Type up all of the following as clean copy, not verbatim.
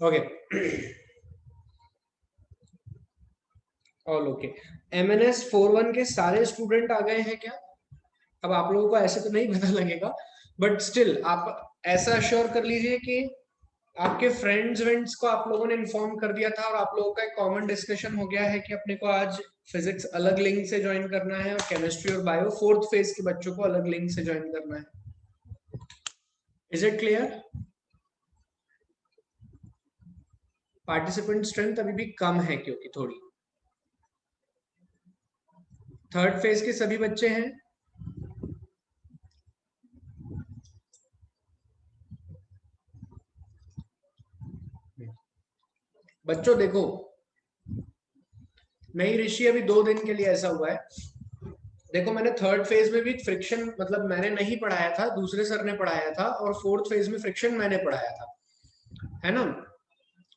Okay all okay. MNS 4.1 के सारे student आ गए हैं क्या? अब आप लोगों को ऐसे तो नहीं पता लगेगा, बट स्टिल आप ऐसा अश्योर कर लीजिए कि आपके फ्रेंड्स वेंड्स को आप लोगों ने इन्फॉर्म कर दिया था और आप लोगों का एक कॉमन डिस्कशन हो गया है कि अपने को आज फिजिक्स अलग लिंक से ज्वाइन करना है और केमिस्ट्री और बायो फोर्थ फेज के बच्चों को अलग लिंक से ज्वाइन करना है। Is it clear? Participant strength अभी भी कम है क्योंकि थोड़ी। थर्ड फेज के सभी बच्चे हैं? बच्चों देखो, नहीं ऋषि अभी 2 दिन के लिए ऐसा हुआ है। देखो मैंने थर्ड फेज में भी फ्रिक्शन मतलब मैंने नहीं पढ़ाया था, दूसरे सर ने पढ़ाया था, और फोर्थ फेज में फ्रिक्शन मैंने पढ़ाया था, है ना।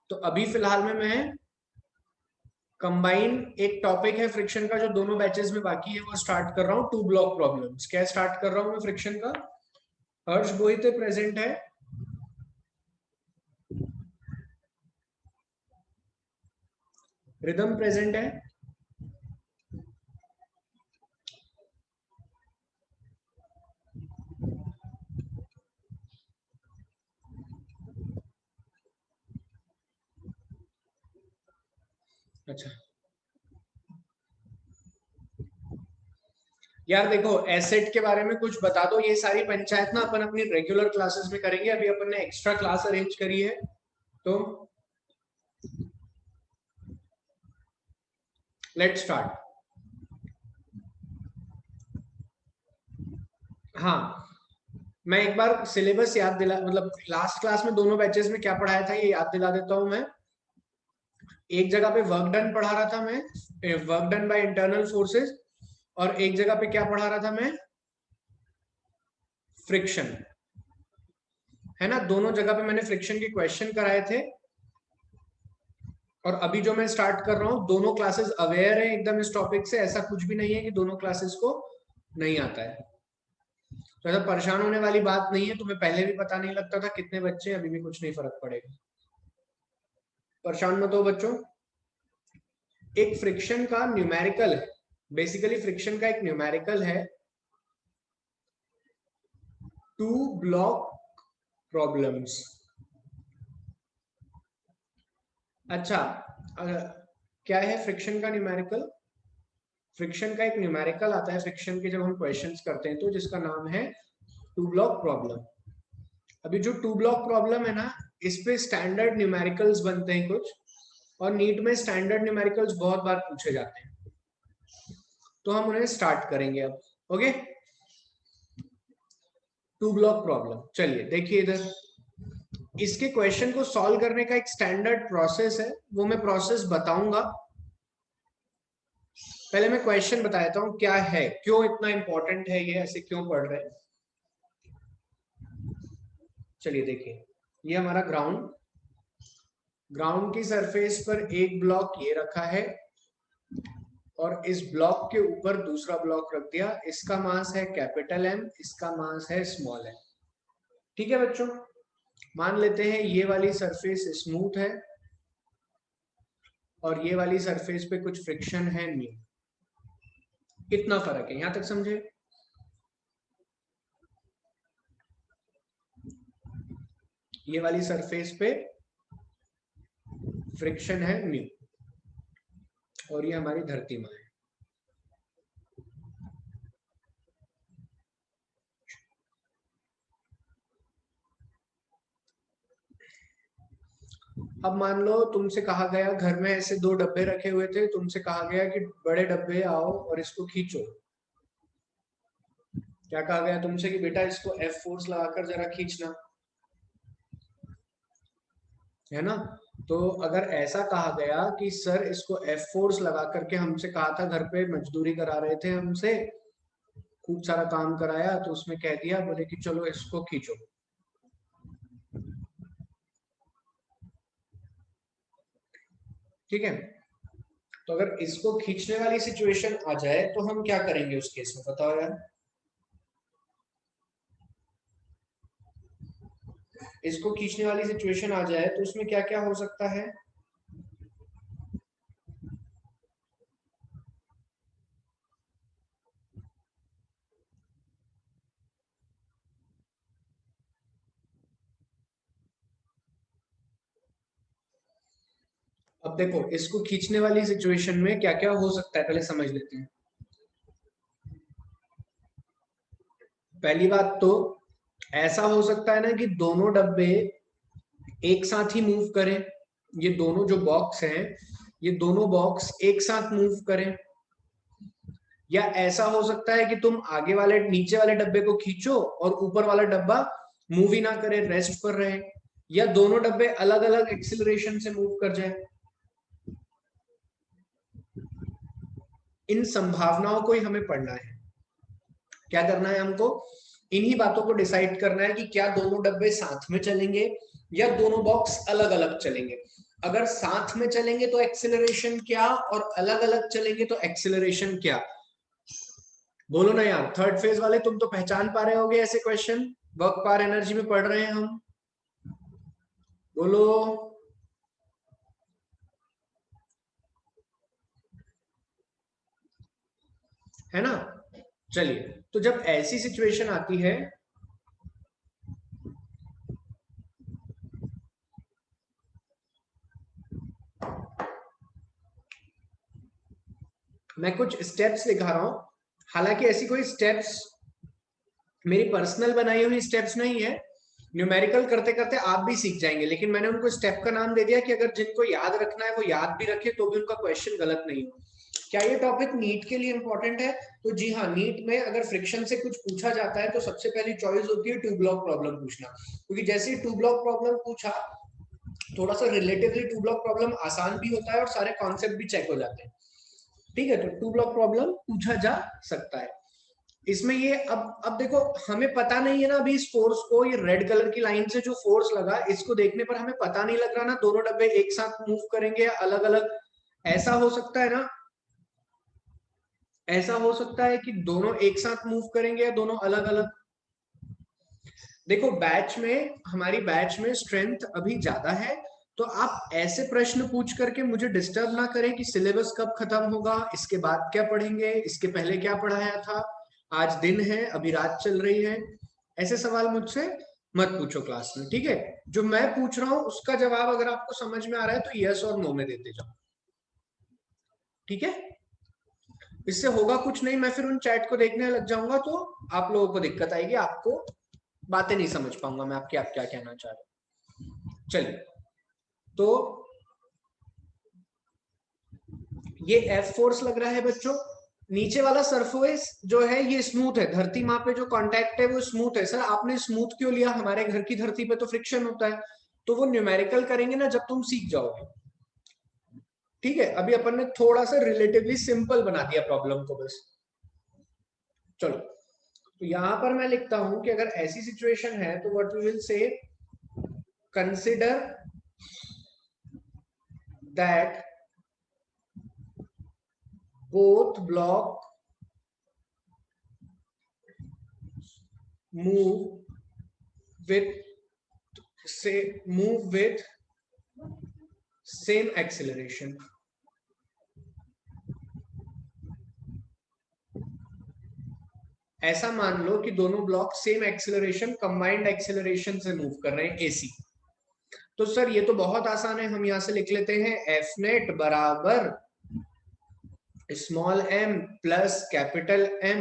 तो अभी फिलहाल में मैं कंबाइन एक टॉपिक है फ्रिक्शन का जो दोनों बैचेस में बाकी है वो स्टार्ट कर रहा हूँ, 2 ब्लॉक प्रॉब्लम्स। क्या स्टार्ट कर रहा हूँ मैं फ्रिक्शन का? हर्ष बोहिते प्रेजेंट है? रिदम प्रेजेंट है? अच्छा यार देखो, एसेट के बारे में कुछ बता दो। ये सारी पंचायत ना अपन अपनी रेगुलर क्लासेस में करेंगे, अभी अपन ने एक्स्ट्रा क्लास अरेंज करी है। तो लेट स्टार्ट। हाँ, मैं एक बार सिलेबस याद दिला, मतलब लास्ट क्लास में दोनों बैचेस में क्या पढ़ाया था ये याद दिला देता हूं मैं। एक जगह पे वर्क डन पढ़ा रहा था मैं, work done by internal forces, और एक जगह पे क्या पढ़ा रहा था मैं? फ्रिक्शन, है ना। दोनों जगह पे मैंने फ्रिक्शन के क्वेश्चन कराए थे। और अभी जो मैं स्टार्ट कर रहा हूँ, दोनों क्लासेस अवेयर है एकदम इस टॉपिक से, ऐसा कुछ भी नहीं है कि दोनों क्लासेस को नहीं आता है। तो ऐसा परेशान होने वाली बात नहीं है। तुम्हें पहले भी पता नहीं लगता था कितने बच्चे हैं, अभी भी कुछ नहीं फर्क पड़ेगा। परेशान मत हो बच्चों। एक फ्रिक्शन का न्यूमेरिकल है, बेसिकली फ्रिक्शन का एक न्यूमेरिकल है 2 ब्लॉक प्रॉब्लम्स। अच्छा, क्या है फ्रिक्शन का न्यूमेरिकल? फ्रिक्शन का एक न्यूमेरिकल आता है फ्रिक्शन के जब हम क्वेश्चंस करते हैं तो, जिसका नाम है 2 ब्लॉक प्रॉब्लम। अभी जो 2 ब्लॉक प्रॉब्लम है ना, इस पे स्टैंडर्ड न्यूमेरिकल्स बनते हैं कुछ, और नीट में स्टैंडर्ड न्यूमेरिकल्स बहुत बार पूछे जाते हैं, तो हम उन्हें स्टार्ट करेंगे अब। Okay, 2 block problem. चलिए देखिए इधर, इसके क्वेश्चन को सॉल्व करने का एक स्टैंडर्ड प्रोसेस है, वो मैं प्रोसेस बताऊंगा। पहले मैं क्वेश्चन बता देता हूं क्या है, क्यों इतना इंपॉर्टेंट है ये, ऐसे क्यों पढ़ रहे हैं। चलिए देखिए, ये हमारा ग्राउंड, ग्राउंड की सरफेस पर एक ब्लॉक ये रखा है, और इस ब्लॉक के ऊपर दूसरा ब्लॉक रख दिया। इसका मास है कैपिटल एम, इसका मास है स्मॉल एम। ठीक है बच्चों, मान लेते हैं ये वाली सरफेस स्मूथ है और ये वाली सरफेस पे कुछ फ्रिक्शन है न्यू। कितना फर्क है, यहां तक समझे? ये वाली सरफेस पे फ्रिक्शन है न्यू, और ये हमारी धरती माँ है। अब मान लो तुमसे कहा गया, घर में ऐसे 2 डब्बे रखे हुए थे, तुमसे कहा गया कि बड़े डब्बे आओ और इसको खींचो। क्या कहा गया तुमसे कि बेटा इसको एफ फोर्स लगाकर जरा खींचना, है ना। तो अगर ऐसा कहा गया कि सर इसको एफ फोर्स लगा करके, हमसे कहा था घर पे मजदूरी करा रहे थे हमसे, खूब सारा काम कराया, तो उसमें कह दिया, बोले कि चलो इसको खींचो। ठीक है, तो अगर इसको खींचने वाली सिचुएशन आ जाए तो हम क्या करेंगे उस केस में, बताओ यार। इसको खींचने वाली सिचुएशन आ जाए तो उसमें क्या क्या हो सकता है? अब देखो, इसको खींचने वाली सिचुएशन में क्या क्या हो सकता है पहले समझ लेते हैं। पहली बात तो ऐसा हो सकता है ना कि दोनों डब्बे एक साथ ही मूव करें, ये दोनों जो बॉक्स हैं ये दोनों बॉक्स एक साथ मूव करें। या ऐसा हो सकता है कि तुम आगे वाले नीचे वाले डब्बे को खींचो और ऊपर वाला डब्बा मूव ही ना करे, रेस्ट पर रहे। या दोनों डब्बे अलग अलग एक्सिलरेशन से मूव कर जाए। इन संभावनाओं को ही हमें पढ़ना है। क्या करना है हमको? इन्हीं बातों को डिसाइड करना है कि क्या दोनों डब्बे साथ में चलेंगे या दोनों बॉक्स अलग अलग चलेंगे। अगर साथ में चलेंगे तो एक्सिलरेशन क्या, और अलग अलग चलेंगे तो एक्सिलरेशन क्या। बोलो ना यार, थर्ड फेज वाले तुम तो पहचान पा रहे होगे ऐसे क्वेश्चन, वर्क पार एनर्जी में पढ़ रहे हैं हम। बोलो। है ना? चलिए, तो जब ऐसी सिचुएशन आती है, मैं कुछ स्टेप्स दिखा रहा हूं। हालांकि ऐसी कोई स्टेप्स मेरी पर्सनल बनाई हुई स्टेप्स नहीं है, न्यूमेरिकल करते करते आप भी सीख जाएंगे, लेकिन मैंने उनको स्टेप का नाम दे दिया कि अगर जिनको याद रखना है वो याद भी रखे तो भी उनका क्वेश्चन गलत नहीं हो। क्या ये टॉपिक नीट के लिए इंपॉर्टेंट है? तो जी हाँ, नीट में अगर फ्रिक्शन से कुछ पूछा जाता है तो सबसे पहली चॉइस होती है टू ब्लॉक प्रॉब्लम पूछना, क्योंकि जैसे ही टू ब्लॉक प्रॉब्लम पूछा, थोड़ा सा रिलेटिवली टू ब्लॉक प्रॉब्लम आसान भी होता है और सारे कॉन्सेप्ट भी चेक हो जाते हैं। ठीक है, तो टू ब्लॉक प्रॉब्लम पूछा जा सकता है। इसमें ये अब देखो, हमें पता नहीं है ना अभी इस फोर्स को, ये रेड कलर की लाइन से जो फोर्स लगा इसको देखने पर हमें पता नहीं लग रहा ना दोनों डब्बे एक साथ मूव करेंगे या अलग अलग। ऐसा हो सकता है ना, ऐसा हो सकता है कि दोनों एक साथ मूव करेंगे या दोनों अलग अलग। देखो, बैच में हमारी बैच में स्ट्रेंथ अभी ज्यादा है, तो आप ऐसे प्रश्न पूछ करके मुझे डिस्टर्ब ना करें कि सिलेबस कब खत्म होगा, इसके बाद क्या पढ़ेंगे, इसके पहले क्या पढ़ाया था, आज दिन है अभी रात चल रही है। ऐसे सवाल मुझसे मत पूछो क्लास में, ठीक है? जो मैं पूछ रहा हूं उसका जवाब अगर आपको समझ में आ रहा है तो यस और नो में देते जाओ, ठीक है? इससे होगा कुछ नहीं, मैं फिर उन चैट को देखने लग जाऊंगा तो आप लोगों को दिक्कत आएगी, आपको बातें नहीं समझ पाऊंगा मैं आपके, आप क्या कहना चाह रहे हो। चलिए, तो ये एफ फोर्स लग रहा है बच्चों। नीचे वाला सरफेस जो है ये स्मूथ है, धरती माँ पे जो कांटेक्ट है वो स्मूथ है। सर आपने स्मूथ क्यों लिया? हमारे घर की धरती पे तो फ्रिक्शन होता है। तो वो न्यूमेरिकल करेंगे ना जब तुम सीख जाओगे, ठीक है? अभी अपन ने थोड़ा सा रिलेटिवली सिंपल बना दिया प्रॉब्लम को बस। चलो, तो यहां पर मैं लिखता हूं कि अगर ऐसी सिचुएशन है तो what we will say, consider that both block move with move with same acceleration। ऐसा मान लो कि दोनों block same acceleration, combined acceleration से मूव कर रहे हैं एसी। तो सर ये तो बहुत आसान है, हम यहां से लिख लेते हैं एफ नेट बराबर small M plus capital M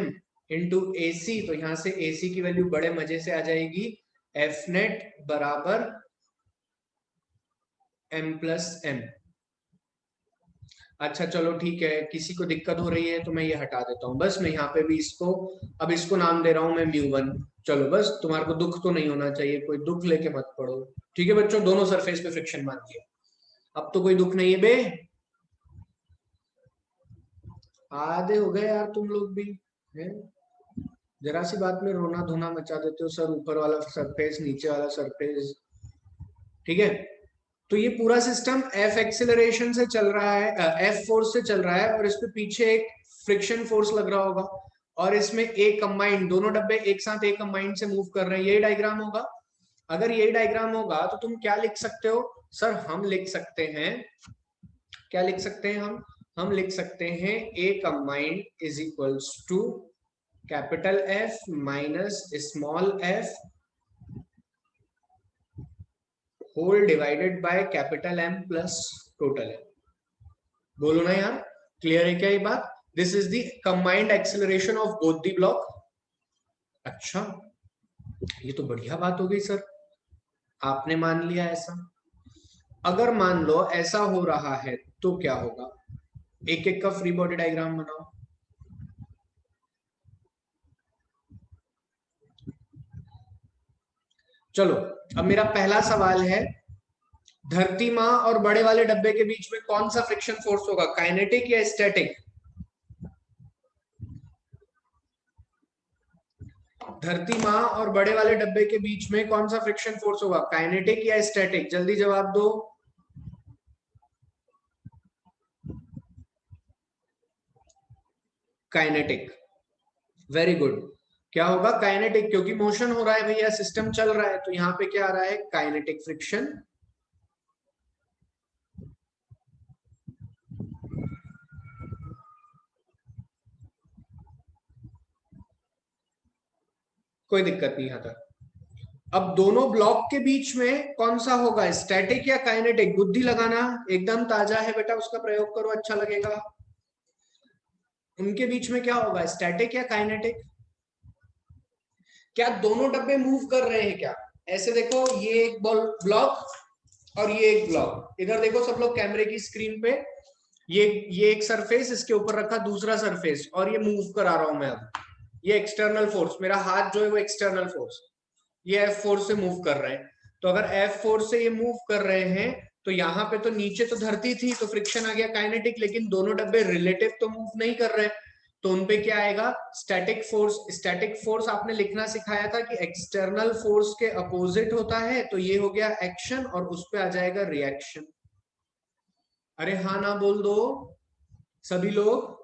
into AC. तो यहां से एसी की वैल्यू बड़े मजे से आ जाएगी, एफ नेट बराबर एम प्लस एम। अच्छा चलो ठीक है, किसी को दिक्कत हो रही है तो मैं ये हटा देता हूँ बस। मैं यहाँ पे भी इसको, अब इसको नाम दे रहा हूँ मैं म्यू1। चलो बस, तुम्हारे को दुख तो नहीं होना चाहिए, कोई दुख लेके मत पढ़ो। ठीक है बच्चों, दोनों सरफेस पे फ्रिक्शन मान दिया, अब तो कोई दुख नहीं है बे। आधे हो गए यार तुम लोग भी, है? जरा सी बात में रोना धोना मचा देते हो, सर ऊपर वाला सरफेस नीचे वाला सरफेस। ठीक है, तो ये पूरा सिस्टम एफ एक्सिलरेशन से चल रहा है, एफ फोर्स से चल रहा है, और इस पे पीछे एक फ्रिक्शन फोर्स लग रहा होगा, और इसमें एक कंबाइंड, दोनों डब्बे एक साथ एक कंबाइंड से मूव कर रहे हैं, यही डायग्राम होगा। अगर ये डायग्राम होगा तो तुम क्या लिख सकते हो सर? हम लिख सकते हैं, क्या लिख सकते हैं हम लिख सकते हैं a combined is equals to capital F minus small f whole divided by capital M plus total M. बोलो ना यार, क्लियर है क्या ये बात? This is the combined acceleration of both the block. अच्छा, ये तो बढ़िया बात हो गई सर, आपने मान लिया ऐसा। अगर मान लो ऐसा हो रहा है तो क्या होगा? एक एक का फ्री बॉडी डायग्राम बनाओ। चलो, अब मेरा पहला सवाल है, धरती माँ और बड़े वाले डब्बे के बीच में कौन सा फ्रिक्शन फोर्स होगा, काइनेटिक या स्टैटिक? धरती माँ और बड़े वाले डब्बे के बीच में कौन सा फ्रिक्शन फोर्स होगा, काइनेटिक या स्टैटिक? जल्दी जवाब दो। Kinetic, very good. क्या होगा? काइनेटिक, क्योंकि मोशन हो रहा है भैया, सिस्टम चल रहा है, तो यहां पे क्या आ रहा है? Kinetic friction. कोई दिक्कत नहीं आता। अब दोनों ब्लॉक के बीच में कौन सा होगा, स्टैटिक या काइनेटिक? बुद्धि लगाना, एकदम ताजा है बेटा, उसका प्रयोग करो, अच्छा लगेगा। उनके बीच में क्या होगा, स्टैटिक या काइनेटिक? क्या दोनों डब्बे मूव कर रहे हैं क्या? ऐसे देखो, ये एक ब्लॉक और ये एक ब्लॉक, इधर देखो सब लोग कैमरे की स्क्रीन पे, ये एक सरफेस, इसके ऊपर रखा दूसरा सरफेस, और ये मूव करा रहा हूं मैं। अब ये एक्सटर्नल फोर्स, मेरा हाथ जो है वो एक्सटर्नल फोर्स, ये एफ फोर्स से मूव कर रहे हैं। तो अगर एफ फोर्स से ये मूव कर रहे हैं, तो यहाँ पे तो नीचे तो धरती थी तो फ्रिक्शन आ गया काइनेटिक, लेकिन दोनों डब्बे रिलेटिव तो मूव नहीं कर रहे, तो उनपे क्या आएगा, स्टैटिक फोर्स। स्टैटिक फोर्स आपने लिखना सिखाया था कि एक्सटर्नल फोर्स के अपोजिट होता है, तो ये हो गया एक्शन और उस पे आ जाएगा रिएक्शन। अरे हाँ ना बोल दो सभी लोग,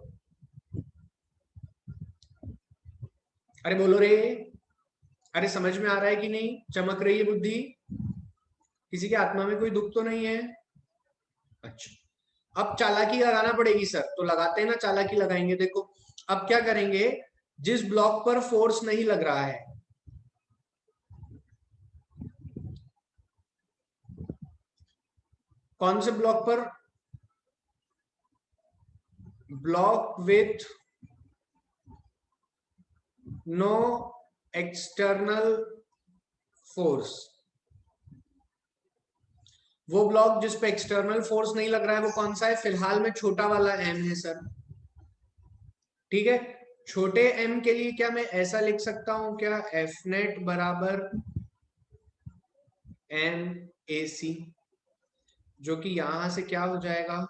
अरे बोलो रे, अरे समझ में आ रहा है कि नहीं? चमक रही है बुद्धि? किसी के आत्मा में कोई दुख तो नहीं है? अच्छा, अब चालाकी लगाना पड़ेगी सर, तो लगाते हैं ना, चालाकी लगाएंगे। देखो अब क्या करेंगे, जिस ब्लॉक पर फोर्स नहीं लग रहा है, कौन से ब्लॉक पर? Block with no external force. वो ब्लॉक जिस पे एक्सटर्नल फोर्स नहीं लग रहा है वो कौन सा है? फिलहाल में छोटा वाला एम है सर, ठीक है। छोटे एम के लिए क्या मैं ऐसा लिख सकता हूं क्या, एफ नेट बराबर एम ए सी, जो कि यहां से क्या हो जाएगा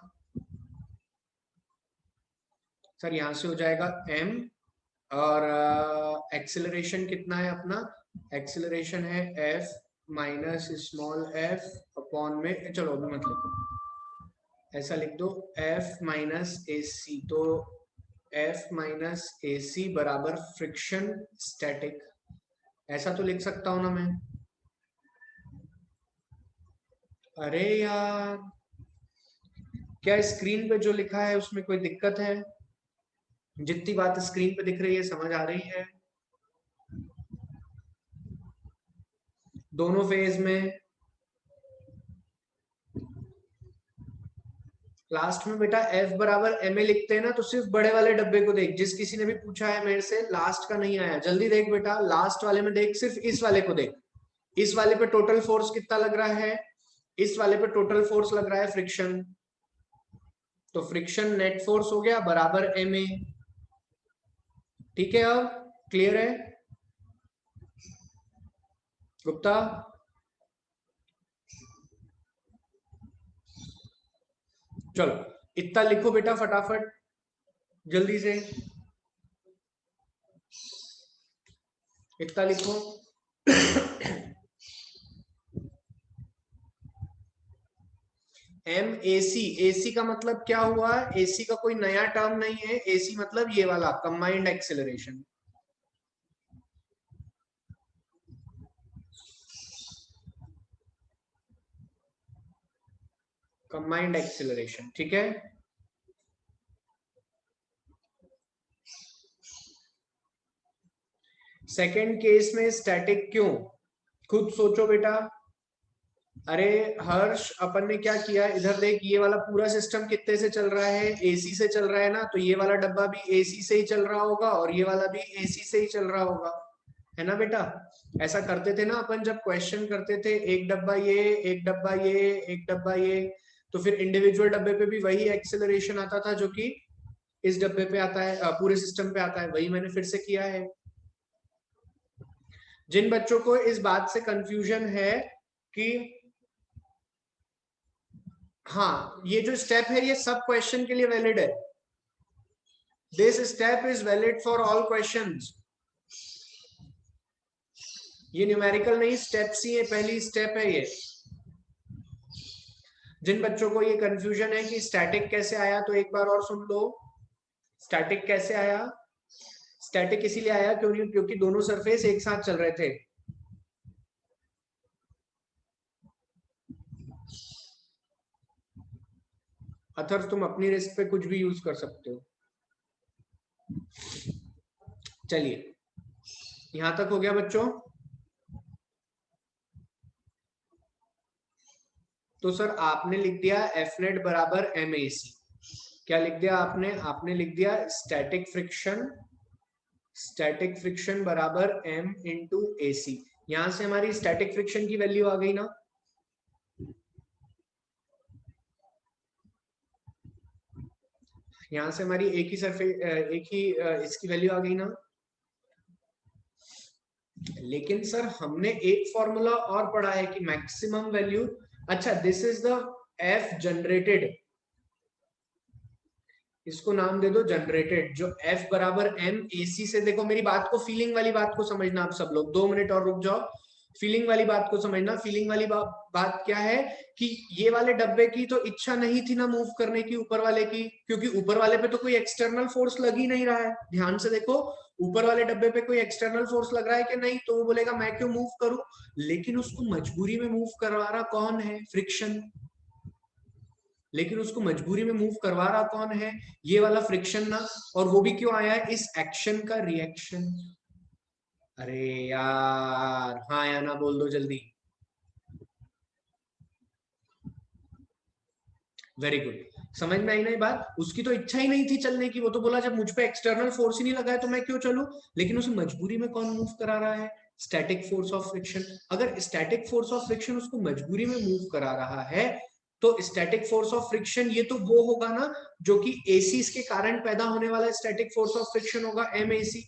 सर, यहां से हो जाएगा एम, और एक्सेलरेशन कितना है अपना? एक्सेलरेशन है F minus small F upon में, चलो अभी मत लिखो, ऐसा लिख दो एफ माइनस ए सी। तो एफ माइनस ए सी बराबर फ्रिक्शन स्टैटिक, ऐसा तो लिख सकता हूं ना मैं? अरे यार, क्या स्क्रीन पे जो लिखा है उसमें कोई दिक्कत है? जितनी बात स्क्रीन पे दिख रही है समझ आ रही है? दोनों फेज में लास्ट में बेटा एफ बराबर एम ए लिखते हैं ना, तो सिर्फ बड़े वाले डब्बे को देख, जिस किसी ने भी पूछा है मेरे से लास्ट का नहीं आया, जल्दी देख बेटा, लास्ट वाले में देख, सिर्फ इस वाले को देख। इस वाले पे टोटल फोर्स कितना लग रहा है? इस वाले पे टोटल फोर्स लग रहा है फ्रिक्शन, तो फ्रिक्शन नेट फोर्स हो गया बराबर एम ए। ठीक है, अब क्लियर है गुप्ता? चलो इतना लिखो बेटा फटाफट, जल्दी से इतना लिखो। एम ए सी, ए सी का मतलब क्या हुआ? एसी का कोई नया टर्म नहीं है, एसी मतलब ये वाला कंबाइंड एक्सेलरेशन। कंबाइंड एक्सिलरेशन, ठीक है। सेकेंड केस में स्टैटिक क्यों, खुद सोचो बेटा। अरे हर्ष, अपन ने क्या किया, इधर देख, ये वाला पूरा सिस्टम कितने से चल रहा है, एसी से चल रहा है ना, तो ये वाला डब्बा भी एसी से ही चल रहा होगा और ये वाला भी एसी से ही चल रहा होगा, है ना बेटा। ऐसा करते थे ना अपन जब क्वेश्चन करते थे, एक डब्बा ये, एक डब्बा ये, एक डब्बा ये, तो फिर इंडिविजुअल डब्बे पे भी वही एक्सेलरेशन आता था जो कि इस डब्बे पे आता है, पूरे सिस्टम पे आता है। वही मैंने फिर से किया है। जिन बच्चों को इस बात से कंफ्यूजन है कि हाँ, ये जो स्टेप है ये सब क्वेश्चन के लिए वैलिड है, this step is valid for all questions. ये न्यूमेरिकल नहीं, स्टेप्स ही है, पहली स्टेप है ये। जिन बच्चों को ये कंफ्यूजन है कि स्टैटिक कैसे आया, तो एक बार और सुन लो। स्टैटिक कैसे आया, स्टैटिक इसीलिए आया क्योंकि दोनों सरफेस एक साथ चल रहे थे। अथर्व, तुम अपनी रिस्क पे कुछ भी यूज कर सकते हो। चलिए, यहां तक हो गया बच्चों। तो सर आपने लिख दिया एफ नेट बराबर एम ए सी। क्या लिख दिया आपने, आपने लिख दिया स्टैटिक फ्रिक्शन बराबर एम इंटू ए सी। यहां से हमारी स्टैटिक फ्रिक्शन की वैल्यू आ गई ना। यहां से हमारी एक ही सरफेस, एक ही इसकी वैल्यू आ गई ना। लेकिन सर हमने एक फॉर्मूला और पढ़ा है कि मैक्सिमम वैल्यू, अच्छा this is the F generated, इसको नाम दे दो जनरेटेड, जो एफ बराबर एम ए सी से, देखो मेरी बात को, फीलिंग वाली बात को समझना आप सब लोग, 2 मिनट और रुक जाओ। फीलिंग वाली बात को समझना। फीलिंग वाली बात क्या है कि ये वाले डब्बे की तो इच्छा नहीं थी ना मूव करने की ऊपर वाले की, क्योंकि ऊपर वाले पे तो कोई एक्सटर्नल फोर्स लग ही नहीं रहा है। ध्यान से देखो, ऊपर वाले डब्बे पे कोई एक्सटर्नल फोर्स लग रहा है कि नहीं, तो वो बोलेगा मैं क्यों मूव करूं। लेकिन उसको मजबूरी में मूव करवा रहा कौन है, फ्रिक्शन। लेकिन उसको मजबूरी में मूव करवा रहा कौन है, ये वाला फ्रिक्शन ना। और वो भी क्यों आया है, इस एक्शन का रिएक्शन। अरे यार, हाँ या ना बोल दो जल्दी। वेरी गुड, समझ में आई ना ये बात। उसकी तो इच्छा ही नहीं थी चलने की, वो तो बोला जब मुझ पे एक्सटर्नल फोर्स ही नहीं लगा है तो मैं क्यों चलूं। लेकिन उसे मजबूरी में कौन मूव करा रहा है, स्टैटिक फोर्स ऑफ फ्रिक्शन। अगर स्टैटिक फोर्स ऑफ फ्रिक्शन उसको मजबूरी में मूव करा रहा है, तो स्टैटिक फोर्स ऑफ फ्रिक्शन ये तो वो होगा ना जो कि एसीज के कारण पैदा होने वाला स्टैटिक फोर्स ऑफ फ्रिक्शन होगा, एम ए सी।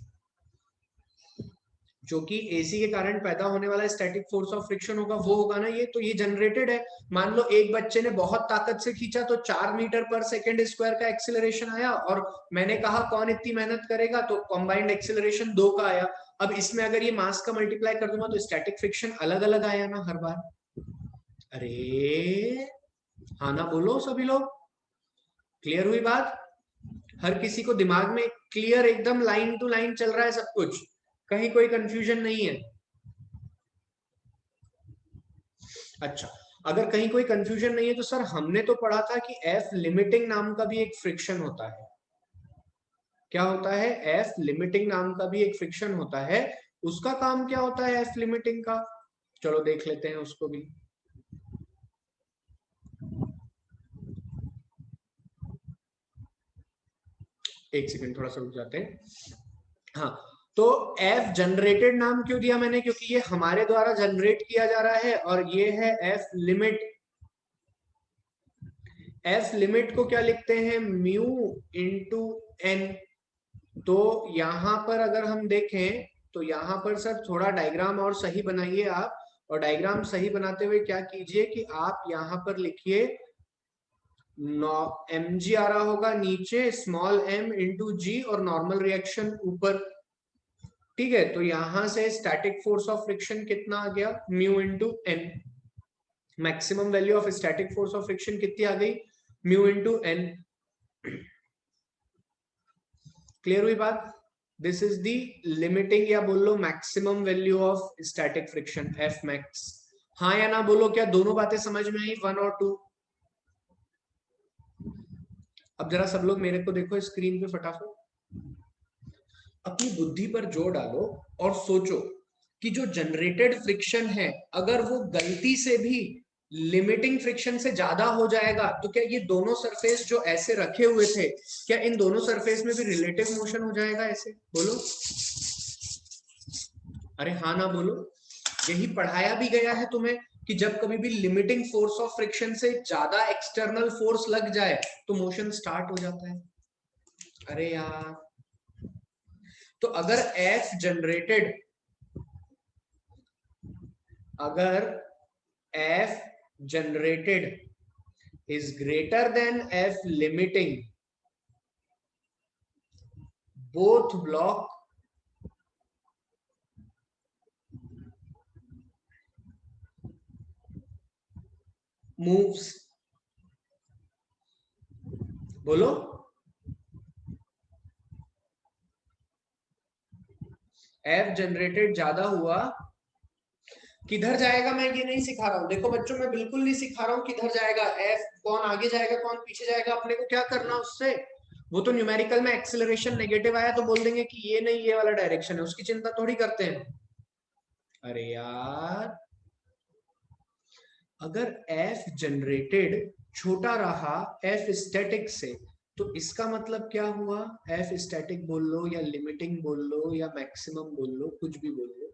जो कि एसी के कारण पैदा होने वाला स्टैटिक फोर्स ऑफ फ्रिक्शन होगा, वो होगा ना ये। तो ये जनरेटेड है। मान लो एक बच्चे ने बहुत ताकत से खींचा तो 4 मीटर पर सेकेंड स्क्वायर का एक्सिलरेशन आया, और मैंने कहा कौन इतनी मेहनत करेगा, तो कॉम्बाइंड एक्सिलरेशन 2 का आया। अब इसमें अगर ये मास का मल्टीप्लाई कर दूंगा तो स्टैटिक फ्रिक्शन अलग अलग आया ना हर बार। अरे हाँ ना बोलो सभी लोग, क्लियर हुई बात। हर किसी को दिमाग में क्लियर, एकदम लाइन टू लाइन चल रहा है सब कुछ, कहीं कोई कंफ्यूजन नहीं है। अच्छा, अगर कहीं कोई कंफ्यूजन नहीं है तो सर हमने तो पढ़ा था कि एफ लिमिटिंग नाम का भी एक फ्रिक्शन होता है। क्या होता है, एफ लिमिटिंग नाम का भी एक फ्रिक्शन होता है। उसका काम क्या होता है एफ लिमिटिंग का, चलो देख लेते हैं उसको भी। एक सेकंड, थोड़ा सा रुक जाते हैं। हाँ, तो एफ जनरेटेड नाम क्यों दिया मैंने, क्योंकि ये हमारे द्वारा जनरेट किया जा रहा है, और ये है एफ लिमिट। एफ लिमिट को क्या लिखते हैं, म्यू इंटू एन। तो यहां पर अगर हम देखें तो यहां पर सर थोड़ा डायग्राम और सही बनाइए आप। और डायग्राम सही बनाते हुए क्या कीजिए कि आप यहां पर लिखिए, एम जी आ रहा होगा नीचे, स्मॉल एम इंटू जी, और नॉर्मल रिएक्शन ऊपर। ठीक है, तो यहां से स्टैटिक फोर्स ऑफ फ्रिक्शन कितना आ गया, mu into N. Maximum value of static force of friction कितनी आ गई, म्यू इंटू एन। क्लियर हुई बात। दिस इज दी लिमिटिंग, या बोल लो maximum value of static friction, f max. हाँ या ना बोलो, क्या दोनों बातें समझ में आई, 1 और 2। अब जरा सब लोग मेरे को देखो स्क्रीन पे फटाफट, अपनी बुद्धि पर जोर डालो और सोचो कि जो जनरेटेड फ्रिक्शन है अगर वो गलती से भी लिमिटिंग फ्रिक्शन से ज्यादा हो जाएगा तो क्या ये दोनों सरफेस जो ऐसे रखे हुए थे, क्या इन दोनों सरफेस में भी रिलेटिव मोशन हो जाएगा? ऐसे बोलो, अरे हाँ ना बोलो। यही पढ़ाया भी गया है तुम्हें कि जब कभी भी लिमिटिंग फोर्स ऑफ फ्रिक्शन से ज्यादा एक्सटर्नल फोर्स लग जाए तो मोशन स्टार्ट हो जाता है। अरे यार, तो अगर F generated is greater than F limiting, both block moves, बोलो, F जनरेटेड ज्यादा हुआ, किधर जाएगा मैं ये नहीं सिखा रहा हूं। देखो बच्चों, मैं बिल्कुल नहीं सिखा रहा हूं किधर जाएगा F, कौन आगे जाएगा कौन पीछे जाएगा, अपने को क्या करना उससे। वो तो न्यूमेरिकल में एक्सेलरेशन नेगेटिव आया तो बोल देंगे कि ये नहीं ये वाला डायरेक्शन है, उसकी चिंता थोड़ी करते हैं। अरे यार, अगर F जनरेटेड छोटा रहा F स्टैटिक से तो इसका मतलब क्या हुआ, F स्टैटिक बोल लो या लिमिटिंग बोल लो या मैक्सिमम बोल लो, कुछ भी बोल लो,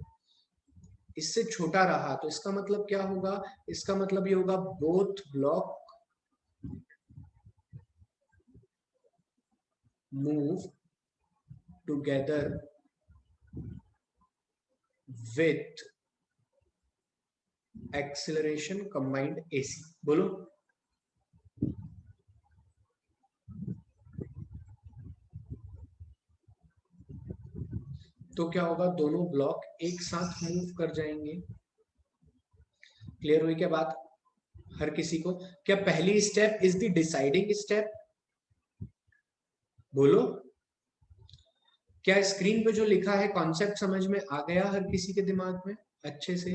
इससे छोटा रहा तो इसका मतलब क्या होगा, इसका मतलब ये होगा both block move together with acceleration combined AC, बोलो। तो क्या होगा, दोनों ब्लॉक एक साथ मूव कर जाएंगे। क्लियर हुई क्या बात हर किसी को? क्या पहली step is the deciding step, बोलो। क्या स्क्रीन पे जो लिखा है कॉन्सेप्ट समझ में आ गया हर किसी के दिमाग में अच्छे से?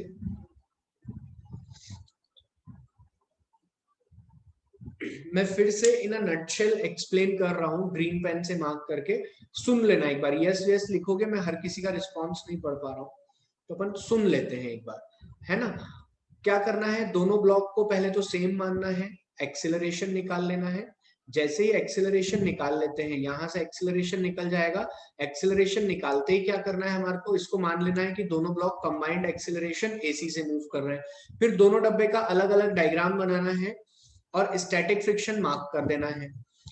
मैं फिर से इन अ नटशेल एक्सप्लेन कर रहा हूं ग्रीन पेन से मार्क करके, सुन लेना एक बार। यस यस लिखोगे, मैं हर किसी का रिस्पॉन्स नहीं पढ़ पा रहा हूं, तो अपन सुन लेते हैं एक बार, है ना। क्या करना है, दोनों ब्लॉक को पहले तो सेम मानना है, एक्सेलरेशन निकाल लेना है। जैसे ही एक्सेलरेशन निकाल लेते हैं, यहां से एक्सेलरेशन निकल जाएगा। एक्सेलरेशन निकालते ही क्या करना है हमारे को, इसको मान लेना है कि दोनों ब्लॉक कंबाइंड एक्सेलरेशन AC से मूव कर रहे हैं। फिर दोनों डब्बे का अलग अलग डायग्राम बनाना है और स्टैटिक फ्रिक्शन मार्क कर देना है।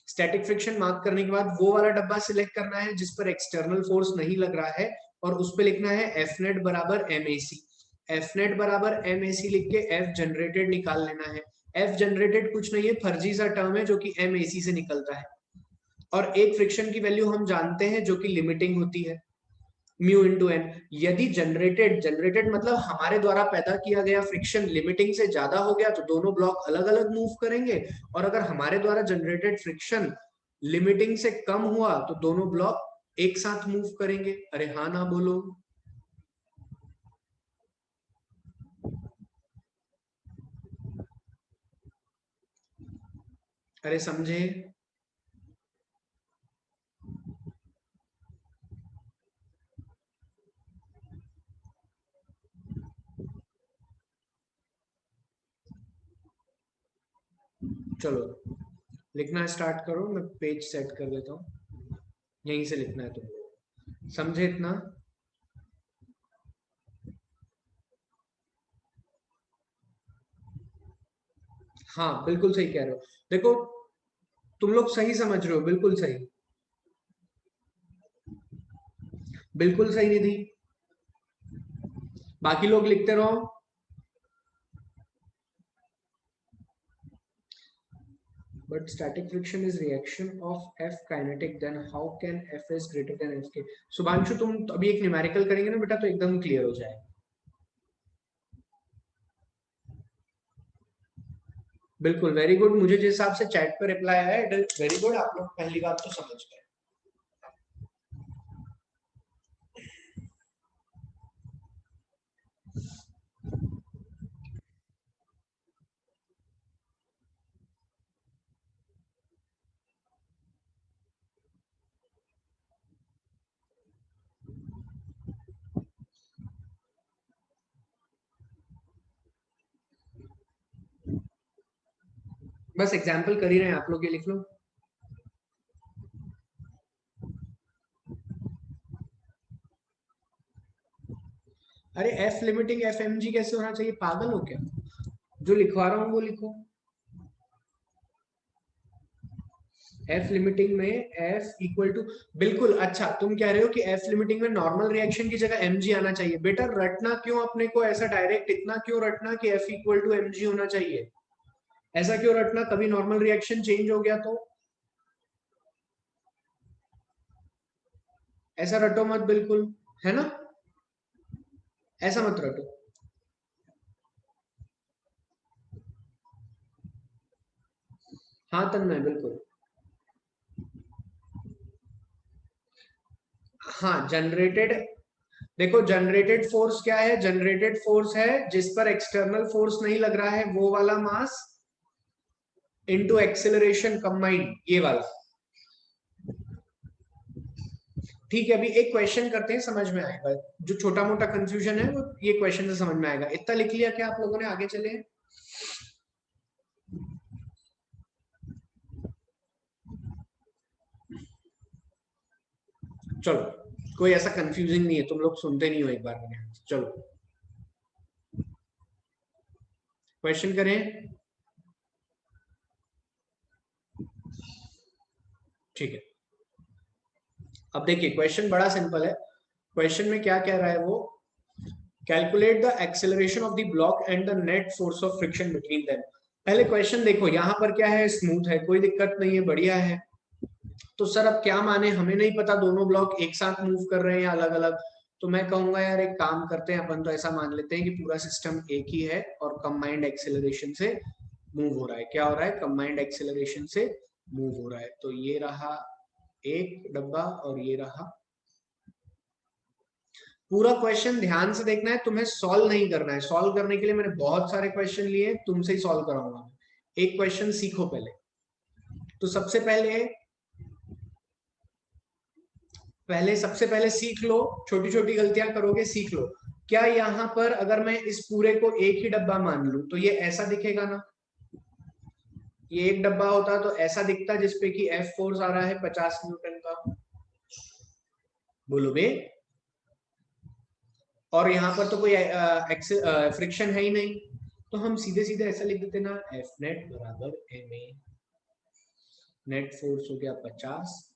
स्टैटिक फ्रिक्शन मार्क करने के बाद वो वाला डब्बा सिलेक्ट करना है जिस पर एक्सटर्नल फोर्स नहीं लग रहा है और उस पर लिखना है F नेट बराबर MAC। F नेट बराबर MAC लिख के F जनरेटेड निकाल लेना है। F जनरेटेड कुछ नहीं है, फर्जी सा टर्म है जो कि MAC से निकलता है। और एक फ्रिक्शन की वैल्यू हम जानते हैं जो कि लिमिटिंग होती है, म्यू इंटू एन। यदि जनरेटेड मतलब हमारे द्वारा पैदा किया गया फ्रिक्शन लिमिटिंग से ज्यादा हो गया तो दोनों ब्लॉक अलग अलग मूव करेंगे, और अगर हमारे द्वारा जनरेटेड फ्रिक्शन लिमिटिंग से कम हुआ तो दोनों ब्लॉक एक साथ मूव करेंगे। अरे हाँ ना बोलो। अरे समझे? चलो लिखना स्टार्ट करो, मैं पेज सेट कर देता हूँ, यहीं से लिखना है तुम लोग, समझे इतना? हाँ बिल्कुल सही कह रहे हो। देखो, तुम लोग सही समझ रहे हो, बिल्कुल सही, बिल्कुल सही निधि। बाकी लोग लिखते रहो। But static friction is reaction of F kinetic, then how can F is greater than Fk? Subhanshu, तुम अभी एक न्यूमेरिकल करेंगे ना बेटा तो एकदम क्लियर हो जाएगा। बिल्कुल, वेरी गुड। मुझे जिस हिसाब से चैट पर रिप्लाई आया है, इट इज वेरी गुड, आप लोग पहली बात तो समझ गए। बस एग्जाम्पल कर ही रहे हैं आप लोग, ये लिख लो। अरे F limiting F M G कैसे होना चाहिए, पागल हो क्या? जो लिखवा रहा हूँ वो लिखो। एफ लिमिटिंग में एफ इक्वल टू, बिल्कुल। अच्छा तुम कह रहे हो कि एफ लिमिटिंग में नॉर्मल रिएक्शन की जगह एम जी आना चाहिए। बेटा रटना क्यों अपने को ऐसा डायरेक्ट, इतना क्यों रटना कि F equal to M G होना चाहिए? ऐसा क्यों रटना, कभी नॉर्मल रिएक्शन चेंज हो गया तो? ऐसा रटो मत बिल्कुल, है ना? ऐसा मत रटो। हाँ तन्मय बिल्कुल। हाँ जनरेटेड, देखो जनरेटेड फोर्स क्या है? जनरेटेड फोर्स है जिस पर एक्सटर्नल फोर्स नहीं लग रहा है, वो वाला मास इनटू एक्सेलरेशन कंबाइंड, ये वाला। ठीक है, अभी एक क्वेश्चन करते हैं, समझ में आएगा। जो छोटा मोटा कंफ्यूजन है वो ये क्वेश्चन से समझ में आएगा। इतना लिख लिया क्या आप लोगों ने? आगे चले। चलो, कोई ऐसा कंफ्यूजिंग नहीं है, तुम लोग सुनते नहीं हो एक बार में। चलो क्वेश्चन करें। ठीक है, अब देखिए क्वेश्चन बड़ा सिंपल है। क्वेश्चन में क्या कह रहा है वो, calculate the acceleration of the block and the net force of friction between them. पहले क्वेश्चन देखो, यहाँ पर क्या है, स्मूथ है, कोई दिक्कत नहीं है, बढ़िया है। तो सर अब क्या माने, हमें नहीं पता दोनों ब्लॉक एक साथ मूव कर रहे हैं या अलग अलग। तो मैं कहूंगा यार एक काम करते हैं अपन, तो ऐसा मान लेते हैं कि पूरा सिस्टम एक ही है और कंबाइंड एक्सेलरेशन से मूव हो रहा है। क्या हो रहा है? कंबाइंड एक्सेलरेशन से मूव हो रहा है। तो ये रहा एक डब्बा और ये रहा। पूरा क्वेश्चन ध्यान से देखना है, तुम्हें सॉल्व नहीं करना है। सॉल्व करने के लिए मैंने बहुत सारे क्वेश्चन लिए, तुमसे ही सॉल्व कराऊंगा। एक क्वेश्चन सीखो पहले। तो सबसे पहले सीख लो, छोटी छोटी गलतियां करोगे, सीख लो। क्या यहाँ पर अगर मैं इस पूरे को एक ही डब्बा मान लूं तो ये ऐसा दिखेगा ना? ये एक डब्बा होता तो ऐसा दिखता, जिसपे कि एफ फोर्स आ रहा है 50 न्यूटन का। बोलो बे। और यहाँ पर तो कोई फ्रिक्शन है ही नहीं, तो हम सीधे सीधे ऐसा लिख देते ना, एफ नेट बराबर एम ए। नेट फोर्स हो गया 50,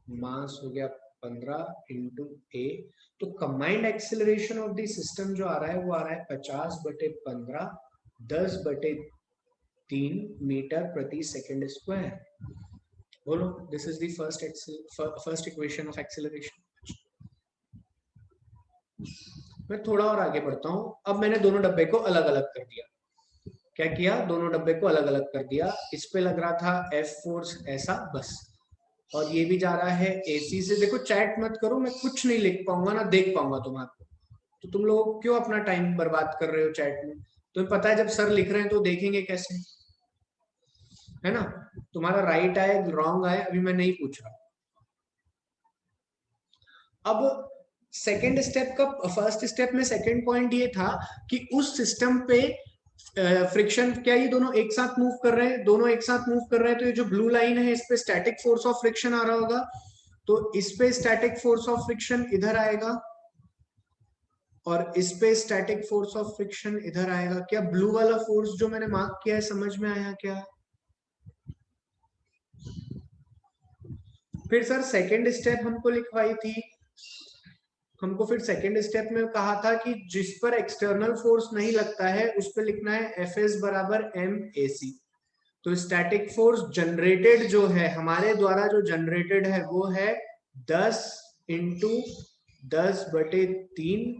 मास हो गया 15 इंटू ए। तो combined acceleration of the system जो आ रहा है वो आ रहा है 50/15, 10/3 मीटर प्रति सेकंड स्क्वायर। बोलो, this is the first equation of acceleration. मैं थोड़ा और आगे बढ़ता हूँ। अब मैंने दोनों डब्बे को अलग अलग कर दिया। क्या किया? दोनों डब्बे को अलग अलग कर दिया। इस पे लग रहा था एफ फोर्स ऐसा, बस। और ये भी जा रहा है एसी से। देखो चैट मत करो, मैं कुछ नहीं लिख पाऊंगा ना देख पाऊंगा तुम्हारा। तो तुम लोग क्यों अपना टाइम बर्बाद कर रहे हो चैट में? तुम्हें पता है जब सर लिख रहे हैं तो देखेंगे कैसे, है ना? तुम्हारा राइट आए रॉन्ग आए अभी मैं नहीं पूछ रहा। अब सेकेंड स्टेप का, फर्स्ट स्टेप में सेकेंड पॉइंट ये था कि उस सिस्टम पे फ्रिक्शन, क्या ये दोनों एक साथ मूव कर रहे हैं? दोनों एक साथ मूव कर रहे हैं, तो ये जो ब्लू लाइन है इस पे स्टैटिक फोर्स ऑफ फ्रिक्शन आ रहा होगा। तो इस पे स्टैटिक फोर्स ऑफ फ्रिक्शन इधर आएगा और इस पे स्टैटिक फोर्स ऑफ फ्रिक्शन इधर आएगा। क्या ब्लू वाला फोर्स जो मैंने मार्क किया है समझ में आया क्या? फिर सर सेकेंड स्टेप हमको लिखवाई थी, हमको फिर सेकेंड स्टेप में कहा था कि जिस पर एक्सटर्नल फोर्स नहीं लगता है उस पर लिखना है एफ एस बराबर एम ए सी। तो स्टैटिक फोर्स जनरेटेड जो है हमारे द्वारा, जो जनरेटेड है वो है 10 × 10/3,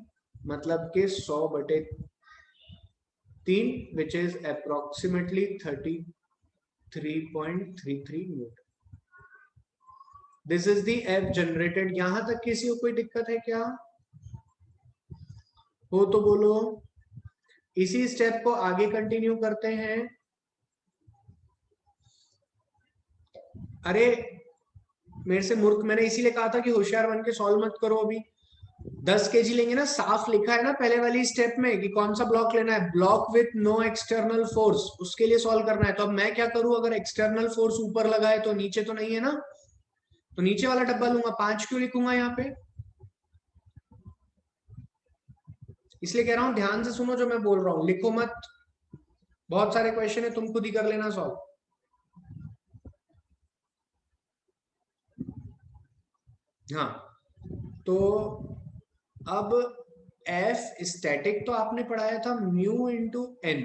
मतलब के 100/3, which is approximately 33.33 Newton. This is the F generated. यहां तक किसी को कोई दिक्कत है क्या? हो तो बोलो। इसी स्टेप को आगे कंटिन्यू करते हैं। अरे मेरे से मूर्ख, मैंने इसीलिए कहा था कि होशियार बन के सॉल्व मत करो अभी। 10 kg लेंगे ना, साफ लिखा है ना पहले वाली स्टेप में कि कौन सा ब्लॉक लेना है, block with no external force, उसके लिए सॉल्व करना है। तो अब मैं क्या करूं, अगर एक्सटर्नल फोर्स ऊपर लगा है तो नीचे तो नहीं है ना, तो नीचे वाला डब्बा लूंगा। 5 क्यों लिखूंगा यहाँ पे, इसलिए कह रहा हूं ध्यान से सुनो जो मैं बोल रहा हूं, लिखो मत। बहुत सारे क्वेश्चन है, तुम खुद ही कर लेना सॉल्व। हाँ, तो अब एफ स्टैटिक तो आपने पढ़ाया था म्यू इंटू एन,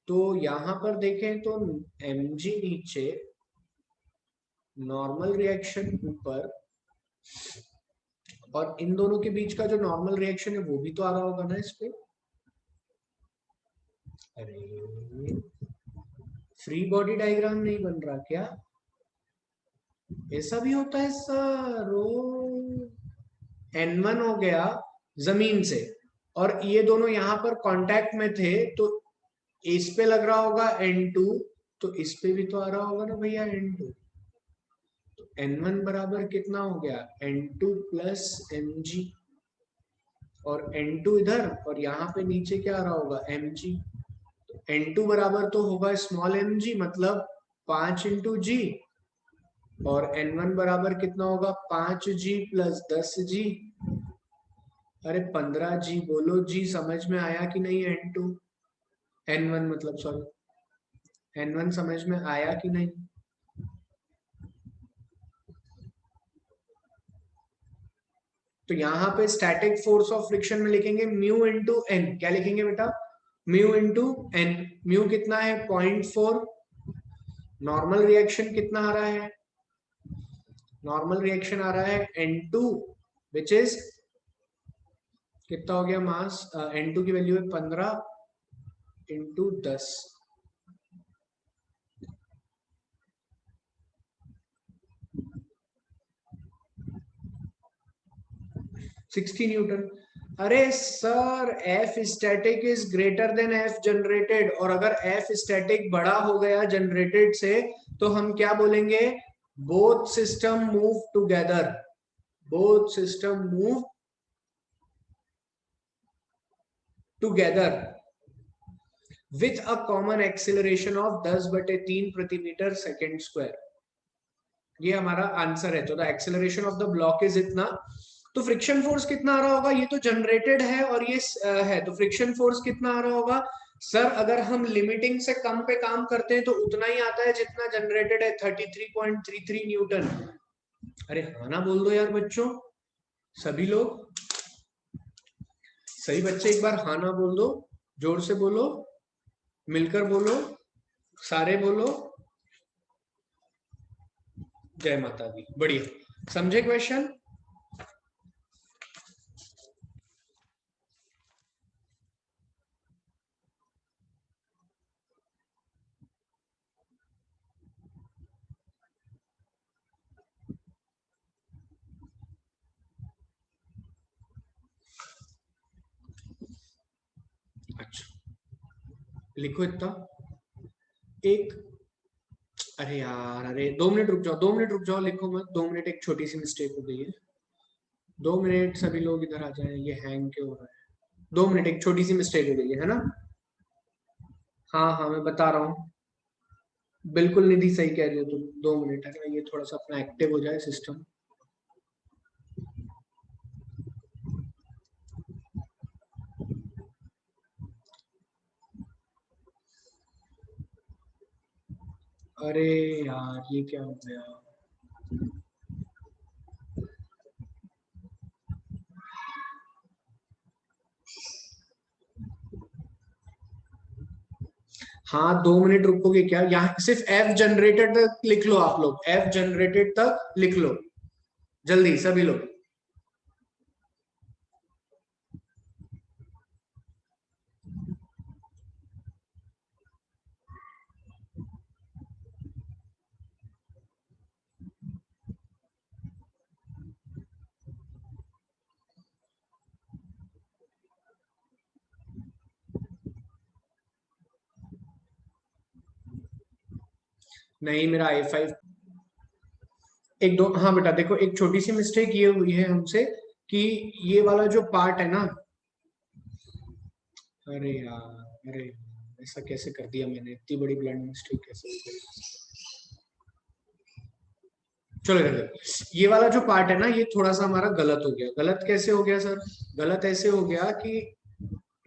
तो यहां पर देखें तो mg नीचे, नॉर्मल रिएक्शन ऊपर, और इन दोनों के बीच का जो नॉर्मल रिएक्शन है वो भी तो आ रहा होगा ना इस पे। अरे फ्री बॉडी डायग्राम नहीं बन रहा क्या, ऐसा भी होता है सर। ओ, N1 हो गया जमीन से, और ये दोनों यहां पर कांटेक्ट में थे, तो इस पे लग रहा होगा N2, तो इस पे भी तो आ रहा होगा ना भैया N2। तो N1 बराबर कितना हो गया, N2 प्लस mg, और N2 इधर, और यहाँ पे नीचे क्या आ रहा होगा mg। तो N2 बराबर तो होगा स्मॉल mg, मतलब 5 × g, और N1 बराबर कितना होगा 5g प्लस 10g। अरे 15g बोलो, जी समझ में आया कि नहीं, N2 N1 मतलब, सॉरी N1 समझ में आया कि नहीं। तो यहाँ पे स्टैटिक फोर्स ऑफ फ्रिक्शन में लिखेंगे म्यू इंटू एन, क्या लिखेंगे बेटा, म्यू इंटू एन। म्यू कितना है 0.4, नॉर्मल रिएक्शन कितना आ रहा है, नॉर्मल रिएक्शन आ रहा है N2 विच इज कितना हो गया मास, N2 की वैल्यू है 15 × 10, 60 न्यूटन। अरे sir F static is greater than F generated, और अगर एफ स्टैटिक बड़ा हो गया जनरेटेड से, तो हम क्या बोलेंगे, both system move together, both system move together with a common acceleration of 10/3 प्रति मीटर सेकेंड स्क्वायर। ये हमारा आंसर है। तो the acceleration of the block is इतना, तो फ्रिक्शन फोर्स कितना आ रहा होगा, ये तो जनरेटेड है और ये है, तो फ्रिक्शन फोर्स कितना आ रहा होगा सर, अगर हम लिमिटिंग से कम पे काम करते हैं तो उतना ही आता है जितना जनरेटेड है, 33.33 न्यूटन। अरे हाँ ना बोल दो यार बच्चों, सभी लोग, सही बच्चे एक बार हाँ ना बोल दो, जोर से बोलो, मिलकर बोलो, सारे बोलो, जय माता दी। बढ़िया, समझे क्वेश्चन। अच्छा लिखो इतना, एक, अरे यार, अरे 2 मिनट रुक जाओ, 2 मिनट रुक जाओ, लिखो मत 2 मिनट, एक छोटी सी मिस्टेक हो गई है। 2 मिनट, सभी लोग इधर आ जाएं, ये हैंग क्यों हो रहा है। 2 मिनट, एक छोटी सी मिस्टेक हो गई है ना। हाँ हाँ मैं बता रहा हूँ, बिल्कुल निधि सही कह रही हो तुम। 2 मिनट है ना, ये थोड़ा सा अपना एक्टिव हो जाए सिस्टम। अरे यार ये क्या हो गया, हाँ 2 मिनट रुकोगे क्या, यहाँ सिर्फ एफ जनरेटेड तक लिख लो आप लोग, एफ जनरेटेड तक लिख लो जल्दी सभी लोग। नहीं मेरा I5, एक दो, हाँ बेटा देखो, एक छोटी सी मिस्टेक ये हुई है हमसे कि ये वाला जो पार्ट है ना, अरे यार, अरे ऐसा कैसे कर दिया मैंने, इतनी बड़ी ब्लैंड मिस्टेक कैसे हो गई। चलो इधर देखो, ये वाला जो पार्ट है ना, ये थोड़ा सा हमारा गलत हो गया। गलत कैसे हो गया सर? गलत ऐसे हो गया कि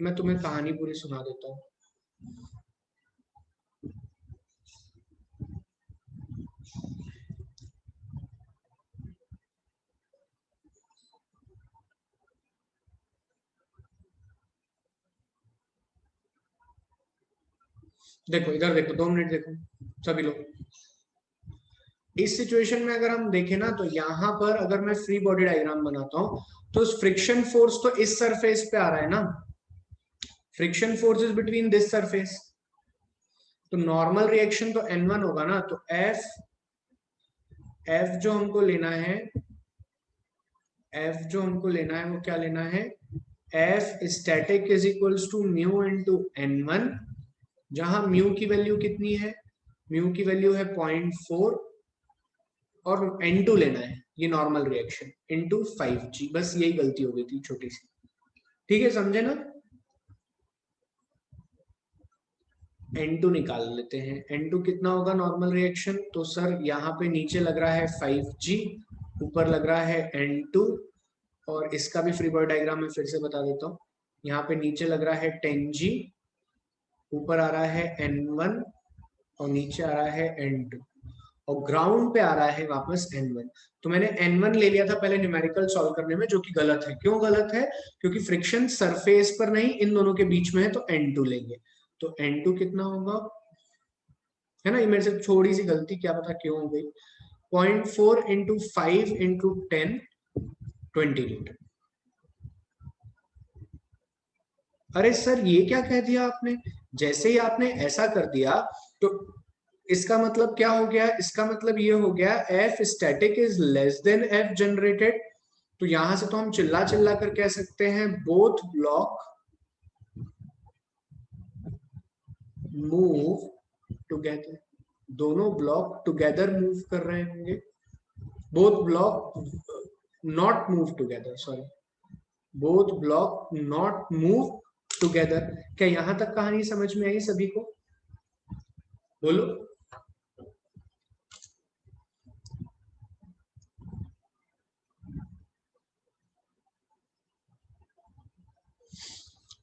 मैं तुम्हें कहानी पूरी सुना देता हूँ। देखो इधर देखो, 2 मिनट देखो सभी लोग। इस सिचुएशन में अगर हम देखें ना, तो यहां पर अगर मैं फ्री बॉडी डायग्राम बनाता हूं, तो फ्रिक्शन फोर्स तो इस सरफेस पे आ रहा है ना, friction force is between this surface, तो नॉर्मल रिएक्शन तो N1 होगा ना। तो एफ एफ जो हमको लेना है, एफ जो हमको लेना है वो क्या लेना है, F static is equals to mu into N1, जहां म्यू की वैल्यू कितनी है, म्यू की वैल्यू है 0.4, और N2 लेना है, ये नॉर्मल रिएक्शन, इंटू 5G। बस यही गलती हो गई थी छोटी सी। ठीक है, समझे ना? N2 निकाल लेते हैं। N2 कितना होगा नॉर्मल रिएक्शन? तो सर यहाँ पे नीचे लग रहा है 5G, ऊपर लग रहा है N2, और इसका भी फ्री बॉडी डायग्राम मैं फिर से बता देता हूँ। यहाँ पे नीचे लग रहा है 10G, ऊपर आ रहा है N1, और नीचे आ रहा है N2, और ग्राउंड पे आ रहा है वापस N1। तो मैंने N1 ले लिया था पहले न्यूमेरिकल सॉल्व करने में, जो कि गलत है। क्यों गलत है? क्योंकि फ्रिक्शन सरफेस पर नहीं, इन दोनों के बीच में है, तो N2 लेंगे। तो N2 कितना होगा, है ना, ये मेरे से थोड़ी सी गलती, क्या पता क्यों हो गई। 0.4 इंटू 5 इंटू 10, 20 न्यूटन। अरे सर ये क्या कह दिया आपने? जैसे ही आपने ऐसा कर दिया, तो इसका मतलब क्या हो गया? इसका मतलब ये हो गया F static is less than F generated. तो यहां से तो हम चिल्ला चिल्ला कर कह सकते हैं बोथ ब्लॉक मूव टुगेदर, दोनों ब्लॉक टुगेदर मूव कर रहे होंगे। Both block not move together, sorry, both block not move together. क्या यहां तक कहानी समझ में आई सभी को? बोलो।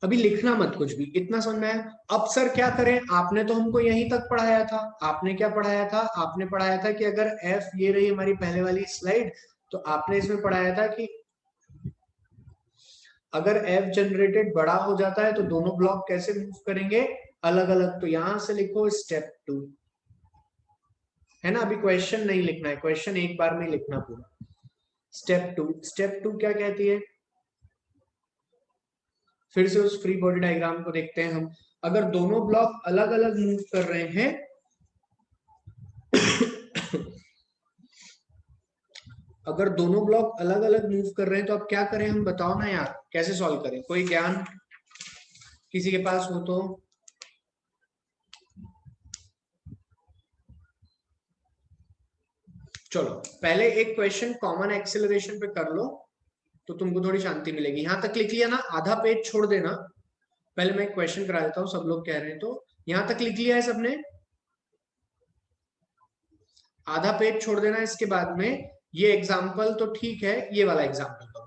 अभी लिखना मत कुछ भी, इतना समझ में आया? अब सर क्या करें, आपने तो हमको यहीं तक पढ़ाया था। आपने क्या पढ़ाया था? आपने पढ़ाया था कि अगर एफ, ये रही हमारी पहले वाली स्लाइड, तो आपने इसमें पढ़ाया था कि अगर एफ जनरेटेड बड़ा हो जाता है तो दोनों ब्लॉक कैसे मूव करेंगे, अलग अलग। तो यहां से लिखो स्टेप 2, है ना? अभी क्वेश्चन नहीं लिखना है, क्वेश्चन एक बार में लिखना पूरा। स्टेप 2 क्या कहती है? फिर से उस फ्री बॉडी डायग्राम को देखते हैं हम। अगर दोनों ब्लॉक अलग अलग मूव कर रहे हैं अगर दोनों ब्लॉक अलग अलग मूव कर रहे हैं, तो अब क्या करें हम, बताओ ना यार, कैसे सॉल्व करें? कोई ज्ञान किसी के पास हो तो? चलो पहले एक क्वेश्चन कॉमन एक्सेलरेशन पे कर लो, तो तुमको थोड़ी शांति मिलेगी। यहां तक लिख लिया ना? आधा पेज छोड़ देना। पहले मैं एक क्वेश्चन करा देता हूँ, सब लोग कह रहे हैं, तो यहां तक लिख लिया है सबने? आधा पेज छोड़ देना इसके बाद में। ये एग्जाम्पल तो ठीक है, ये वाला एग्जाम्पल तो,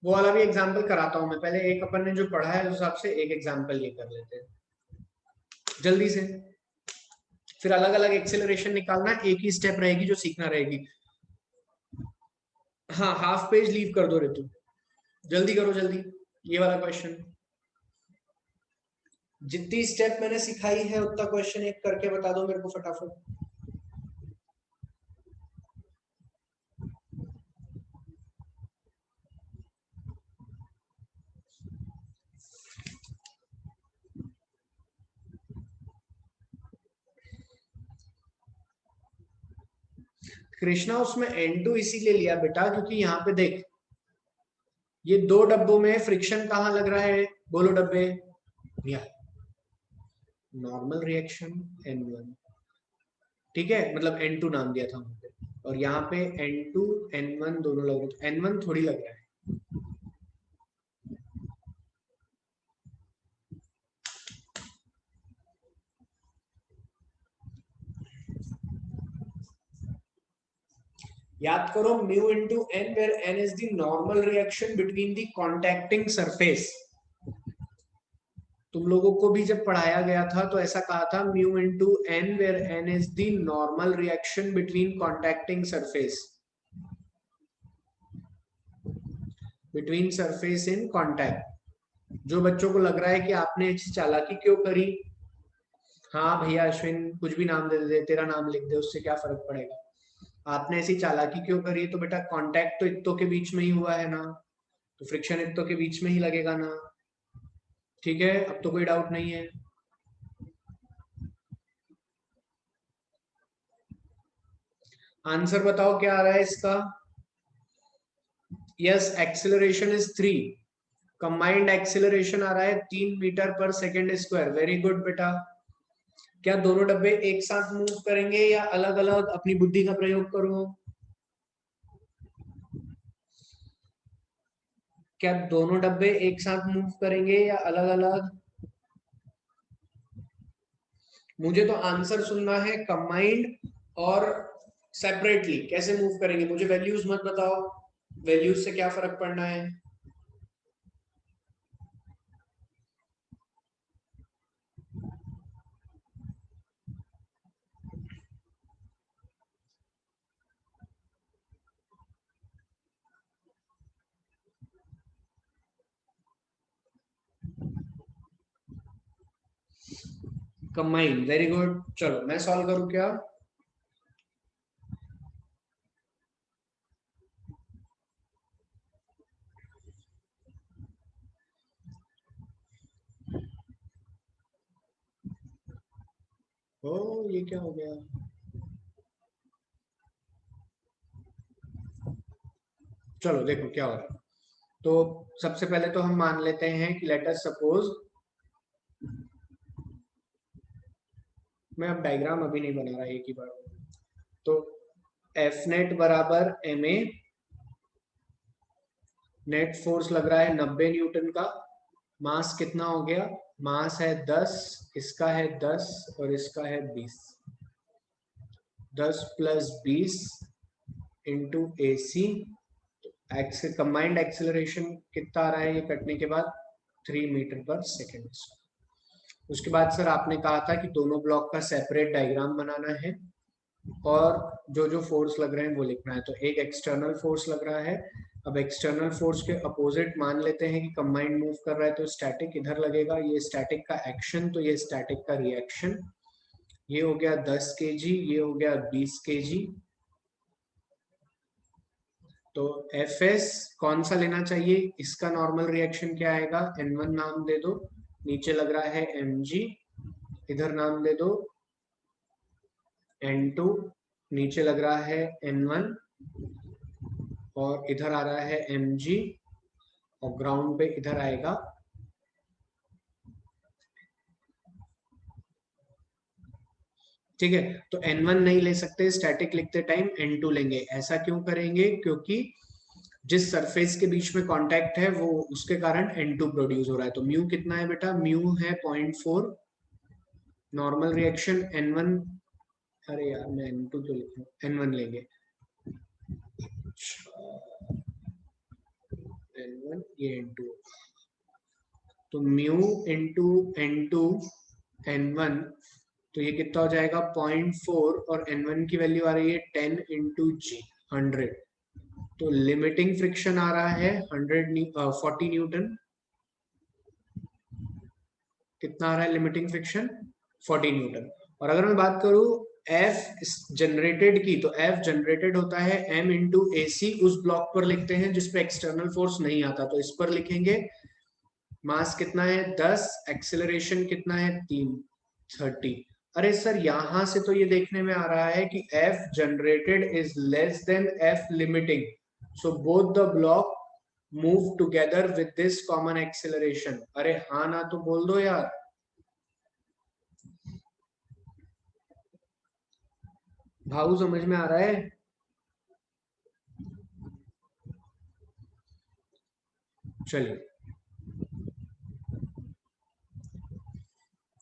वो वाला भी एग्जाम्पल कराता हूं मैं। पहले एक अपन ने जो पढ़ा है उस हिसाब से एक एग्जाम्पल ये कर लेते हैं जल्दी से। फिर अलग अलग एक्सेलरेशन निकालना, एक ही स्टेप रहेगी जो सीखना रहेगी। हाँ, हाफ पेज लीव कर दो ऋतु, जल्दी करो जल्दी। ये वाला क्वेश्चन, जितनी स्टेप मैंने सिखाई है उतना क्वेश्चन एक करके बता दो मेरे को फटाफट। कृष्णा उसमें N2 इसीलिए लिया बेटा क्योंकि यहाँ पे देख, ये दो डब्बों में फ्रिक्शन कहाँ लग रहा है, बोलो डब्बे, नॉर्मल रिएक्शन N1, ठीक है, मतलब N2 नाम दिया था वहां पे, और यहाँ पे N2 N1 दोनों लग रहे, तो N1 थोड़ी लग रहा है। याद करो mu into N where N is the normal reaction between the contacting surface. तुम लोगों को भी जब पढ़ाया गया था तो ऐसा कहा था mu into N where N is the normal reaction between contacting surface, between surface in contact. जो बच्चों को लग रहा है कि आपने ऐसी चालाकी क्यों करी, हाँ भैया अश्विन कुछ भी नाम दे दे, तेरा नाम लिख दे, उससे क्या फर्क पड़ेगा, आपने ऐसी चालाकी क्यों करी, तो बेटा कांटेक्ट तो इत्तों के बीच में ही हुआ है ना, तो फ्रिक्शन इत्तों के बीच में ही लगेगा ना, ठीक है, अब तो कोई डाउट नहीं है। आंसर बताओ क्या आ रहा है इसका, yes acceleration is 3, combined acceleration आ रहा है 3 metre per second square, very good बेटा। क्या दोनों डब्बे एक साथ मूव करेंगे या अलग अलग, अपनी बुद्धि का प्रयोग करो, क्या दोनों डब्बे एक साथ मूव करेंगे या अलग अलग, मुझे तो आंसर सुनना है कंबाइंड और सेपरेटली कैसे मूव करेंगे, मुझे वैल्यूज मत बताओ, वैल्यूज से क्या फर्क पड़ना है। कंबाइंड, वेरी गुड, चलो मैं सॉल्व करूं क्या, ओ ये क्या हो गया, चलो देखो क्या हो रहा है। तो सबसे पहले तो हम मान लेते हैं कि लेट अस सपोज, मैं अब डायग्राम अभी नहीं बना रहा एक ही बार, तो एफ नेट बराबर एम ए, नेट फोर्स लग रहा है 90 न्यूटन का, मास कितना हो गया, मास है 10, इसका है 10 और इसका है 20, 10 प्लस 20 इंटू ए सी, कंबाइंड एक्सेलरेशन कितना आ रहा है ये कटने के बाद, 3 मीटर पर सेकेंड। उसके बाद सर आपने कहा था कि दोनों ब्लॉक का सेपरेट डायग्राम बनाना है और जो जो फोर्स लग रहे हैं वो लिखना है, तो एक एक्सटर्नल फोर्स लग रहा है, अब एक्सटर्नल फोर्स के अपोजिट मान लेते हैं कि कंबाइंड मूव कर रहा है, तो स्टैटिक इधर लगेगा, ये स्टैटिक का एक्शन, तो ये स्टैटिक का रिएक्शन, ये हो गया 10 केजी, ये हो गया 20 केजी, तो एफ एस कौन सा लेना चाहिए, इसका नॉर्मल रिएक्शन क्या आएगा, N1 नाम दे दो, नीचे लग रहा है mg, इधर नाम दे दो N2, नीचे लग रहा है N1 और इधर आ रहा है mg, और ग्राउंड पे इधर आएगा, ठीक है, तो N1 नहीं ले सकते स्टैटिक लिखते टाइम, N2 लेंगे, ऐसा क्यों करेंगे, क्योंकि जिस सरफेस के बीच में कांटेक्ट है वो उसके कारण N2 प्रोड्यूस हो रहा है, तो म्यू कितना है बेटा, म्यू है 0.4, नॉर्मल रिएक्शन N1, अरे यार मैं N2 तो लिख रहा हूँ, N1 लेंगे, N1 ये N2, तो म्यू इंटू N2 N1, तो ये कितना हो जाएगा 0.4 और N1 की वैल्यू आ रही है 10 इंटू जी 100, तो लिमिटिंग फ्रिक्शन आ रहा है 40 न्यूटन, कितना आ रहा है लिमिटिंग फ्रिक्शन 40 न्यूटन, और अगर मैं बात करूं एफ जनरेटेड की, तो एफ जनरेटेड होता है एम इंटू ए सी, उस ब्लॉक पर लिखते हैं जिसपे एक्सटर्नल फोर्स नहीं आता, तो इस पर लिखेंगे मास कितना है 10, एक्सेलरेशन कितना है 330, अरे सर यहां से तो ये देखने में आ रहा है कि F generated is less than F limiting, so both the block move together with this common acceleration. अरे हाँ ना तो बोल दो यार। भाऊ समझ में आ रहा है? चलिए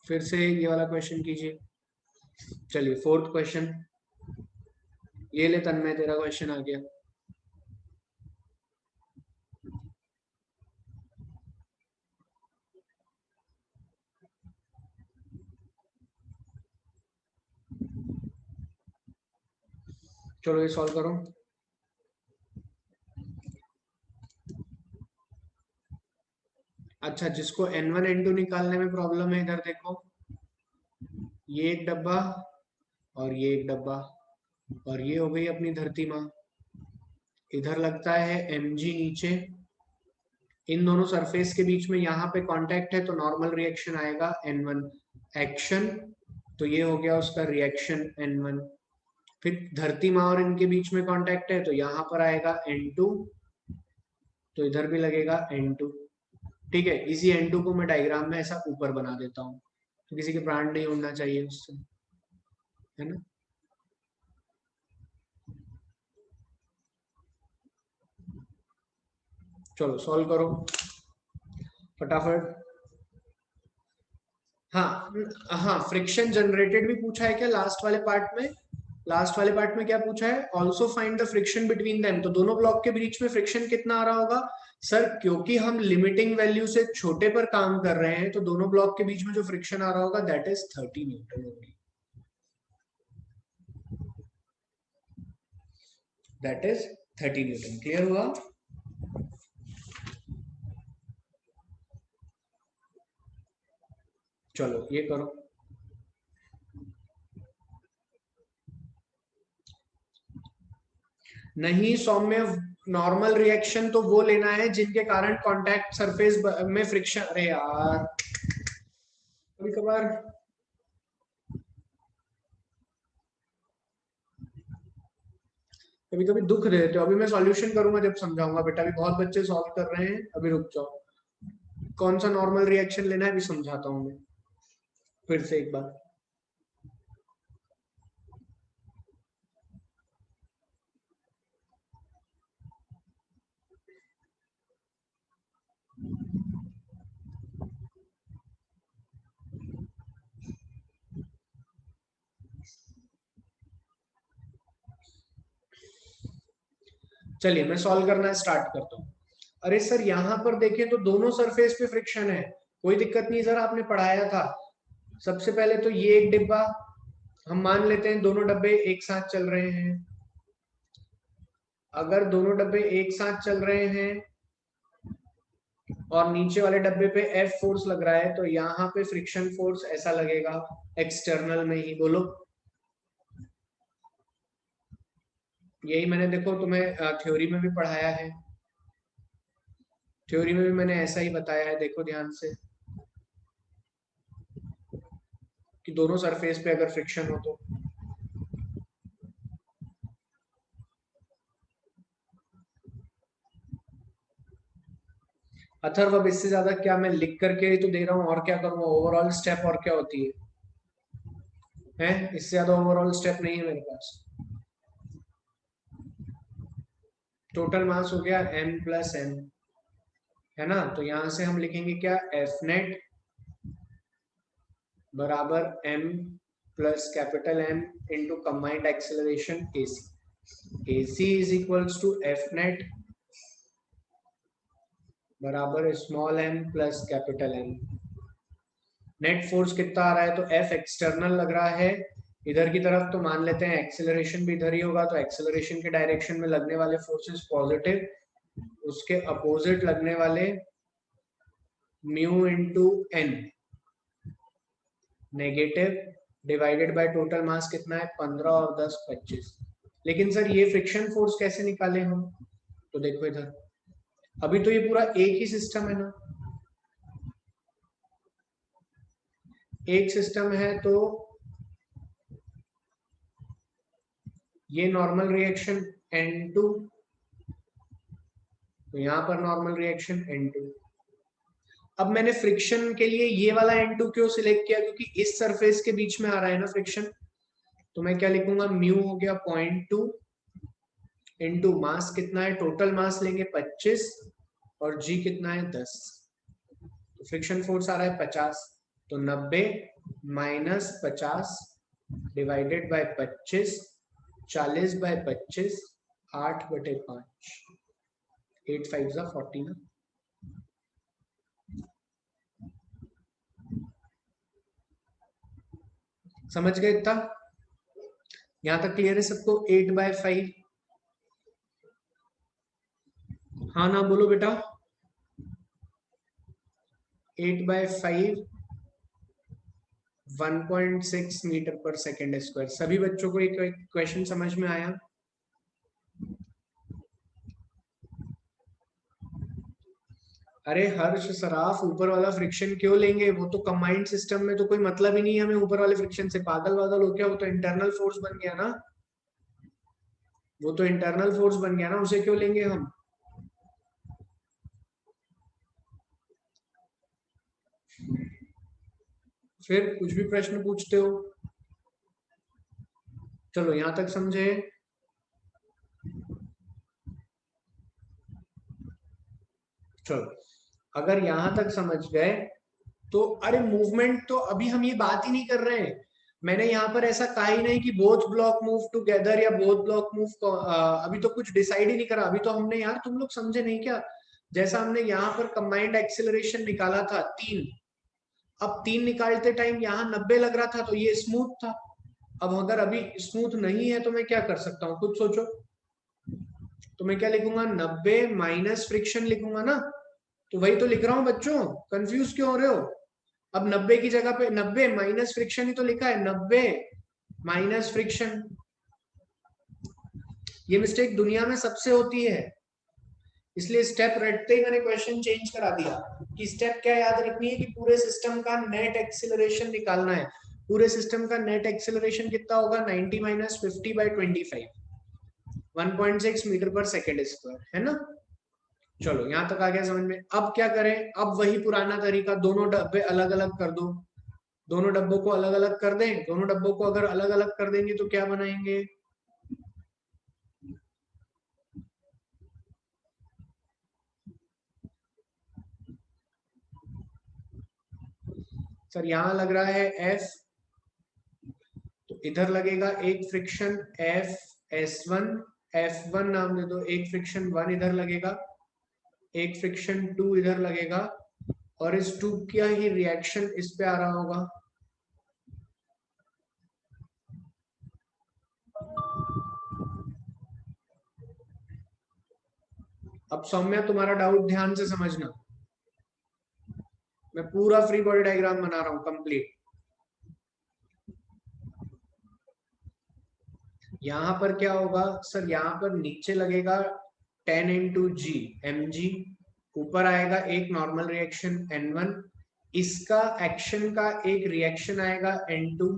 फिर से ये वाला क्वेश्चन कीजिए। चलिए फोर्थ क्वेश्चन, ये ले तन्मय तेरा क्वेश्चन आ गया। चलो ये सॉल्व करो। अच्छा जिसको N1 N2 निकालने में प्रॉब्लम है, इधर देखो, ये एक डब्बा और ये एक डब्बा, और ये हो गई अपनी धरती माँ। इधर लगता है Mg नीचे, इन दोनों सरफेस के बीच में यहाँ पे कांटेक्ट है तो नॉर्मल रिएक्शन आएगा N1 एक्शन, तो ये हो गया उसका रिएक्शन N1। फिर धरती माँ और इनके बीच में कांटेक्ट है तो यहाँ पर आएगा N2, तो इधर भी लगेगा N2। ठीक है, इसी N2 को मैं डायग्राम में ऐसा ऊपर बना देता हूँ, तो किसी के प्राण नहीं उड़ना चाहिए उससे, है ना। चलो सॉल्व करो फटाफट। हाँ हाँ, फ्रिक्शन जनरेटेड भी पूछा है क्या लास्ट वाले पार्ट में? लास्ट वाले पार्ट में क्या पूछा है? Also find the friction between them, तो दोनों ब्लॉक के बीच में फ्रिक्शन कितना आ रहा होगा? सर क्योंकि हम लिमिटिंग वैल्यू से छोटे पर काम कर रहे हैं तो दोनों ब्लॉक के बीच में जो फ्रिक्शन आ रहा होगा दैट इज 30 न्यूटन होगी, दैट इज 30 न्यूटन। क्लियर हुआ? चलो ये करो। नहीं सौम्य, नॉर्मल रिएक्शन तो वो लेना है जिनके कारण कांटेक्ट सरफेस में फ्रिक्शन, अरे यार कभी कभार कभी कभी दुख देते हो। अभी मैं सॉल्यूशन करूंगा जब समझाऊंगा बेटा, अभी बहुत बच्चे सॉल्व कर रहे हैं, अभी रुक जाओ। कौन सा नॉर्मल रिएक्शन लेना है अभी समझाता हूँ मैं फिर से एक बार। चलिए मैं सॉल्व करना स्टार्ट करता हूँ। अरे सर यहाँ पर देखें तो दोनों सरफेस पे फ्रिक्शन है, कोई दिक्कत नहीं सर, आपने पढ़ाया था। सबसे पहले तो ये एक डिब्बा, हम मान लेते हैं दोनों डब्बे एक साथ चल रहे हैं। अगर दोनों डब्बे एक साथ चल रहे हैं और नीचे वाले डब्बे पे F फोर्स लग रहा है तो यहाँ पे फ्रिक्शन फोर्स ऐसा लगेगा एक्सटर्नल में ही, बोलो। यही मैंने देखो तुम्हें थ्योरी में भी पढ़ाया है, थ्योरी में भी मैंने ऐसा ही बताया है, देखो ध्यान से, कि दोनों सरफेस पे अगर फ्रिक्शन हो तो। अथर्व अब इससे ज्यादा क्या मैं लिख करके ही तो दे रहा हूँ, और क्या करूँगा? ओवरऑल स्टेप और क्या होती है इससे ज्यादा ओवरऑल स्टेप नहीं है मेरे पास। टोटल मास हो गया m प्लस m, है ना, तो यहां से हम लिखेंगे क्या, F नेट बराबर m plus capital M into combined acceleration AC। AC is equals to F net बराबर small m plus capital M। Net force कितना आ रहा है? तो F एक्सटर्नल लग रहा है इधर की तरफ, तो मान लेते हैं एक्सेलरेशन भी इधर ही होगा, तो एक्सेलरेशन के डायरेक्शन में लगने वाले फोर्सेस पॉजिटिव, उसके अपोजिट लगने वाले mu into N negative, divided by total mass कितना है 15 और 10 25। लेकिन सर ये फ्रिक्शन फोर्स कैसे निकाले हम? तो देखो इधर, अभी तो ये पूरा एक ही सिस्टम है ना, एक सिस्टम है तो ये नॉर्मल रिएक्शन N2, तो यहां पर नॉर्मल रिएक्शन N2। अब मैंने फ्रिक्शन के लिए ये वाला N2 क्यों सिलेक्ट किया, क्योंकि इस सरफेस के बीच में आ रहा है ना फ्रिक्शन। तो मैं क्या लिखूंगा, म्यू हो गया 0.2 इंटू मास कितना है, टोटल मास लेंगे 25 और जी कितना है 10, तो फ्रिक्शन फोर्स आ रहा है 50, तो 90 माइनस 50 डिवाइडेड बाय 25, 40 बाय 25, 8/5, 8 5 40 ना। समझ गए इतना, यहां तक क्लियर है सबको? 8/5, हाँ ना बोलो बेटा। 8/5 1.6 मीटर पर सेकेंड स्क्वायर। सभी बच्चों को एक क्वेश्चन समझ में आया? अरे हर्ष सराफ, ऊपर वाला फ्रिक्शन क्यों लेंगे, वो तो कंबाइंड सिस्टम में तो कोई मतलब ही नहीं है हमें ऊपर वाले फ्रिक्शन से। पागल वागल हो क्या, वो तो इंटरनल फोर्स बन गया ना, वो तो इंटरनल फोर्स बन गया ना, उसे क्यों लेंगे हम। फिर कुछ भी प्रश्न पूछते हो। चलो यहां तक समझे? चलो अगर यहां तक समझ गए तो, अरे मूवमेंट तो अभी हम ये बात ही नहीं कर रहे हैं। मैंने यहाँ पर ऐसा कहा ही नहीं कि बोथ ब्लॉक मूव टुगेदर या बोथ ब्लॉक मूव, अभी तो कुछ डिसाइड ही नहीं करा। अभी तो हमने, यार तुम लोग समझे नहीं क्या, जैसा हमने यहाँ पर कंबाइंड एक्सेलरेशन निकाला था 3, अब 3 निकालते टाइम यहाँ 90 लग रहा था तो ये स्मूथ था। अब अगर अभी स्मूथ नहीं है तो मैं क्या कर सकता हूँ, खुद सोचो। तो मैं क्या लिखूंगा, 90 माइनस फ्रिक्शन लिखूंगा ना। तो वही तो लिख रहा हूँ बच्चों, कंफ्यूज क्यों हो रहे हो। अब 90 की जगह पे 90 माइनस फ्रिक्शन ही तो लिखा है, 90 माइनस फ्रिक्शन। ये मिस्टेक दुनिया में सबसे होती है, इसलिए स्टेप रटते ही मैंने क्वेश्चन चेंज करा दिया कि स्टेप क्या याद रखनी है, कि पूरे सिस्टम का नेट एक्सीलरेशन निकालना है। पूरे सिस्टम का नेट एक्सीलरेशन कितना होगा, 90 minus 50/25, 1.6 metre per second square, है ना। चलो यहां तक आ गया समझ में। अब क्या करें, अब वही पुराना तरीका, दोनों डब्बे अलग अलग कर दो। दोनों डब्बों को अलग अलग कर दें, दोनों डब्बों को अगर अलग अलग कर देंगे तो क्या बनाएंगे, सर यहाँ लग रहा है F, तो इधर लगेगा एक फ्रिक्शन F(S1), F1 नाम दे दो, एक फ्रिक्शन 1 इधर लगेगा, एक फ्रिक्शन 2 इधर लगेगा, और इस 2 का ही रिएक्शन इस पे आ रहा होगा। अब सौम्या तुम्हारा डाउट ध्यान से समझना, मैं पूरा फ्री बॉडी डायग्राम बना रहा हूं कंप्लीट। यहां पर क्या होगा सर, यहां पर नीचे लगेगा 10 × G mg, ऊपर आएगा एक नॉर्मल रिएक्शन N1, इसका एक्शन का एक रिएक्शन आएगा N2।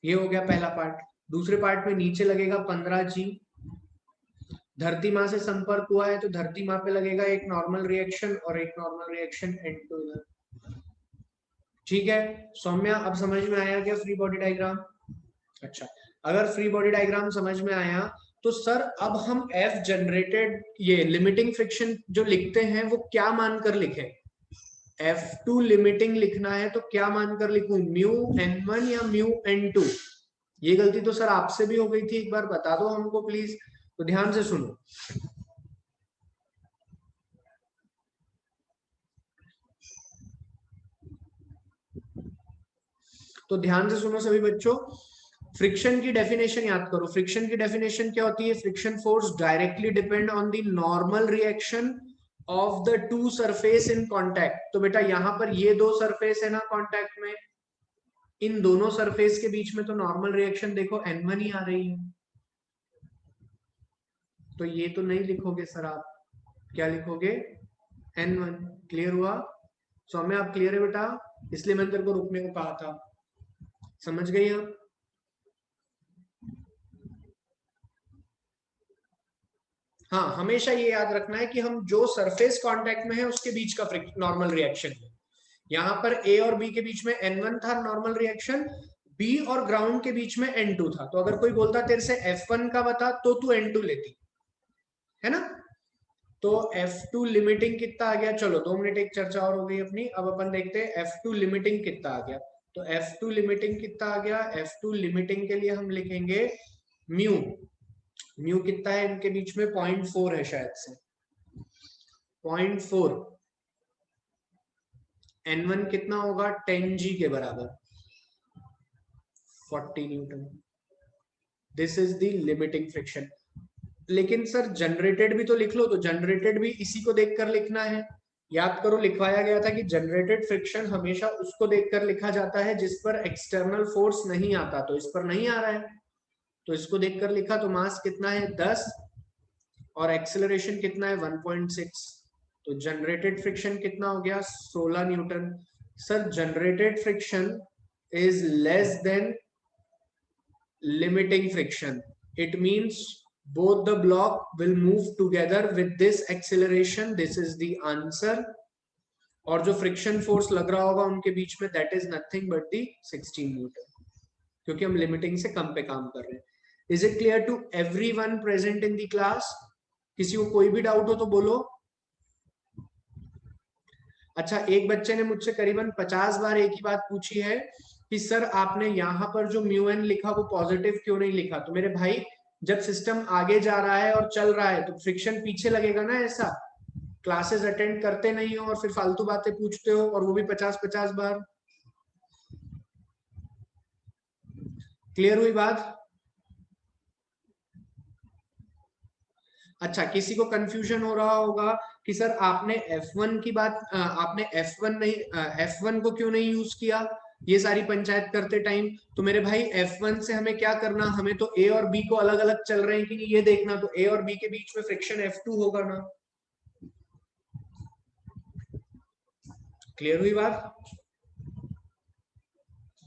ये हो गया पहला पार्ट। दूसरे पार्ट में नीचे लगेगा 15G, धरती माँ से संपर्क हुआ है तो धरती माँ पे लगेगा एक नॉर्मल रिएक्शन और एक नॉर्मल रिएक्शन N2 इधर। ठीक है सौम्या, अब समझ में आया क्या फ्री बॉडी डायग्राम? अच्छा, अगर फ्री बॉडी डायग्राम समझ में आया तो सर अब हम F जनरेटेड, ये लिमिटिंग फ्रिक्शन जो लिखते हैं वो क्या मानकर लिखें। F2 लिमिटिंग लिखना है तो क्या मानकर लिखूं, μN1 या μN2? ये गलती तो सर आपसे भी हो गई थी, एक बार बता दो हमको प्लीज। तो ध्यान से सुनो, तो ध्यान से सुनो सभी बच्चों। फ्रिक्शन की डेफिनेशन याद करो। फ्रिक्शन की डेफिनेशन क्या होती है, friction force directly depend on the normal reaction of the two surface in contact. तो बेटा यहाँ पर ये दो सरफेस है ना कांटेक्ट में, इन दोनों सरफेस के बीच में तो नॉर्मल रिएक्शन देखो N1 ही आ रही है, तो ये तो नहीं लिखोगे सर आप, क्या लिखोगे, N1। क्लियर हुआ सौम्या, आप क्लियर है बेटा? इसलिए मैंने तेरे को रुकने को कहा था, समझ गई आप? हाँ, हमेशा ये याद रखना है कि हम जो सरफेस कांटेक्ट में है उसके बीच का नॉर्मल रिएक्शन है। यहाँ पर ए और बी के बीच में N1 था नॉर्मल रिएक्शन, बी और ग्राउंड के बीच में N2 था। तो अगर कोई बोलता तेरे से F1 का बता तो तू N2 लेती, है ना। तो F2 लिमिटिंग कितना आ गया, चलो 2 मिनट एक चर्चा और हो गई अपनी। अब अपन देखते हैं F2 लिमिटिंग कितना आ गया। तो F2 लिमिटिंग कितना आ गया, F2 लिमिटिंग के लिए हम लिखेंगे म्यू। म्यू कितना है इनके बीच में, 0.4 है शायद से, 0.4। N1 कितना होगा, 10G के बराबर, 40 Newton. This is the limiting friction. लेकिन सर जनरेटेड भी तो लिख लो, तो जनरेटेड भी इसी को देखकर लिखना है। याद करो लिखवाया गया था कि जनरेटेड फ्रिक्शन हमेशा उसको देखकर लिखा जाता है जिस पर एक्सटर्नल फोर्स नहीं आता। तो इस पर नहीं आ रहा है तो इसको देखकर लिखा। तो मास कितना है 10 और एक्सेलरेशन कितना है 1.6। तो जनरेटेड फ्रिक्शन कितना हो गया 16 Newton. Sir generated friction is less than limiting friction. It means both the block will move together with this acceleration. This is the answer. और जो फ्रिक्शन फोर्स लग रहा होगा उनके बीच में, that is nothing but the 16 Newton, क्योंकि हम limiting से कम पे काम कर रहे हैं। Is it clear to everyone present in the class? किसी को कोई भी डाउट हो तो बोलो। अच्छा, एक बच्चे ने मुझसे करीबन 50 बार एक ही बात पूछी है कि सर आपने यहाँ पर जो म्यू एन लिखा वो पॉजिटिव क्यों नहीं लिखा। तो मेरे भाई, जब सिस्टम आगे जा रहा है और चल रहा है तो फ्रिक्शन पीछे लगेगा ना। ऐसा क्लासेस अटेंड करते नहीं हो और फिर फालतू बातें पूछते हो, और वो भी 50-50 बार। क्लियर हुई बात? अच्छा, किसी को कंफ्यूजन हो रहा होगा कि सर आपने F1 की बात, आपने F1 नहीं, F1 को क्यों नहीं यूज किया ये सारी पंचायत करते टाइम। तो मेरे भाई F1 से हमें क्या करना, हमें तो A और B को अलग अलग चल रहे हैं कि नहीं ये देखना। तो A और B के बीच में फ्रिक्शन F2 होगा ना। क्लियर हुई बात?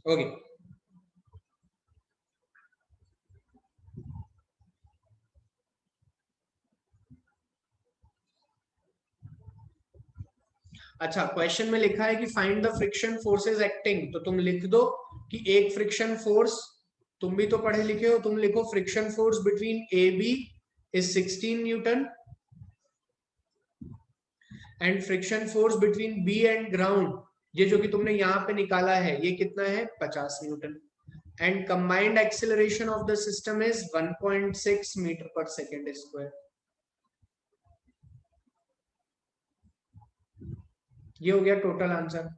ओके। अच्छा, क्वेश्चन में लिखा है कि find the friction forces acting. तो तुम लिख दो कि एक फ्रिक्शन फोर्स, तुम भी तो पढ़े लिखे हो, तुम लिखो friction force between A B is 16 newton and friction force between B and ground, ये जो कि तुमने यहां पे निकाला है, ये कितना है 50 newton. And combined acceleration of the system is 1.6 metre per second square. ये हो गया टोटल आंसर।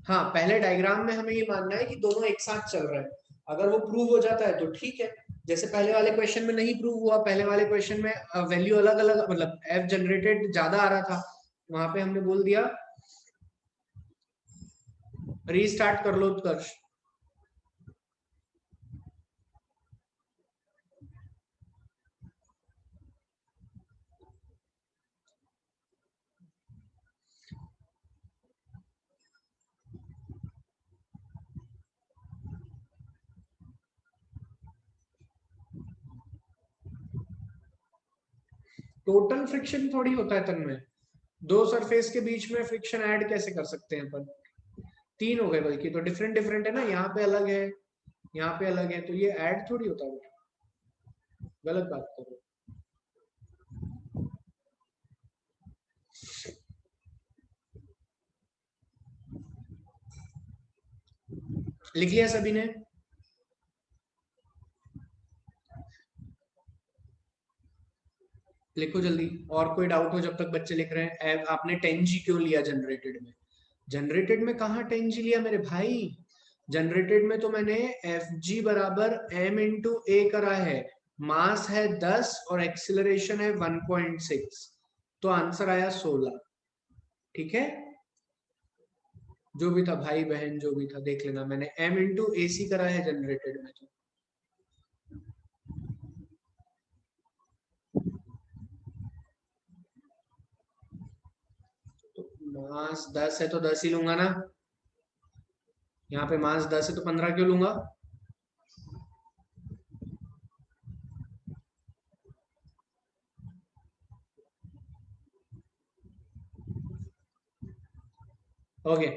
हाँ, पहले डायग्राम में हमें ये मानना है कि दोनों एक साथ चल रहे हैं। अगर वो प्रूव हो जाता है तो ठीक है। जैसे पहले वाले क्वेश्चन में नहीं प्रूव हुआ, पहले वाले क्वेश्चन में वैल्यू अलग अलग, मतलब एफ जनरेटेड ज्यादा आ रहा था, वहां पे हमने बोल दिया रीस्टार्ट कर लो उत्कर्ष। टोटल फ्रिक्शन थोड़ी होता है तन्मय, दो सरफेस के बीच में फ्रिक्शन ऐड कैसे कर सकते हैं अपन। तीन हो गए बल्कि, तो डिफरेंट डिफरेंट है ना, यहाँ पे अलग है, यहाँ पे अलग है, तो ये ऐड थोड़ी होता है। गलत बात करो। लिख लिया सभी ने? लिखो जल्दी। और कोई डाउट हो जब तक बच्चे लिख रहे हैं। आपने 10G क्यों लिया जनरेटेड में? जनरेटेड में कहा 10G लिया मेरे भाई। जनरेटेड में तो मैंने Fg बराबर m इंटू ए करा है। मास है 10 और एक्सिलरेशन है 1.6, तो आंसर आया 16। ठीक है, जो भी था भाई बहन, जो भी था देख लेना, मैंने m इंटू ए सी करा है जनरेटेड में। तो मास 10 है तो 10 ही लूंगा ना। यहाँ पे मास 10 है तो 15 क्यों लूंगा? ओके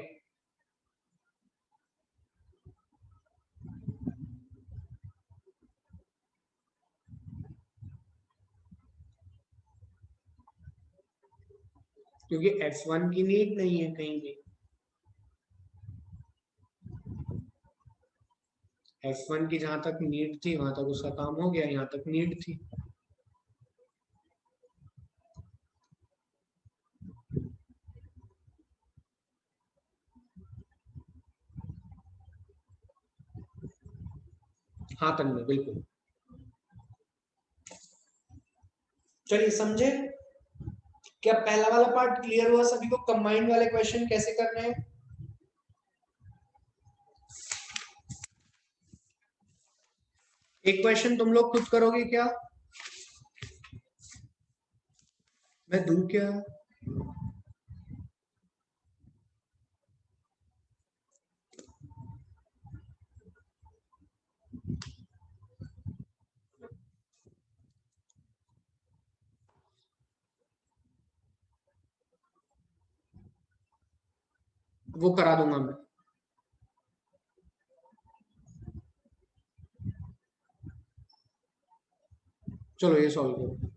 क्योंकि F1 की नीड नहीं है कहीं भी। F1 की जहां तक नीड थी वहां तक उसका काम हो गया, यहाँ तक नीड थी। हाँ तन्मय बिल्कुल। चलिए समझे, क्या पहला वाला पार्ट क्लियर हुआ सभी को? कंबाइंड वाले क्वेश्चन कैसे करने हैं? एक क्वेश्चन तुम लोग खुद करोगे क्या? मैं दूं क्या? वो करा दूंगा मैं। चलो ये सॉल्व करो।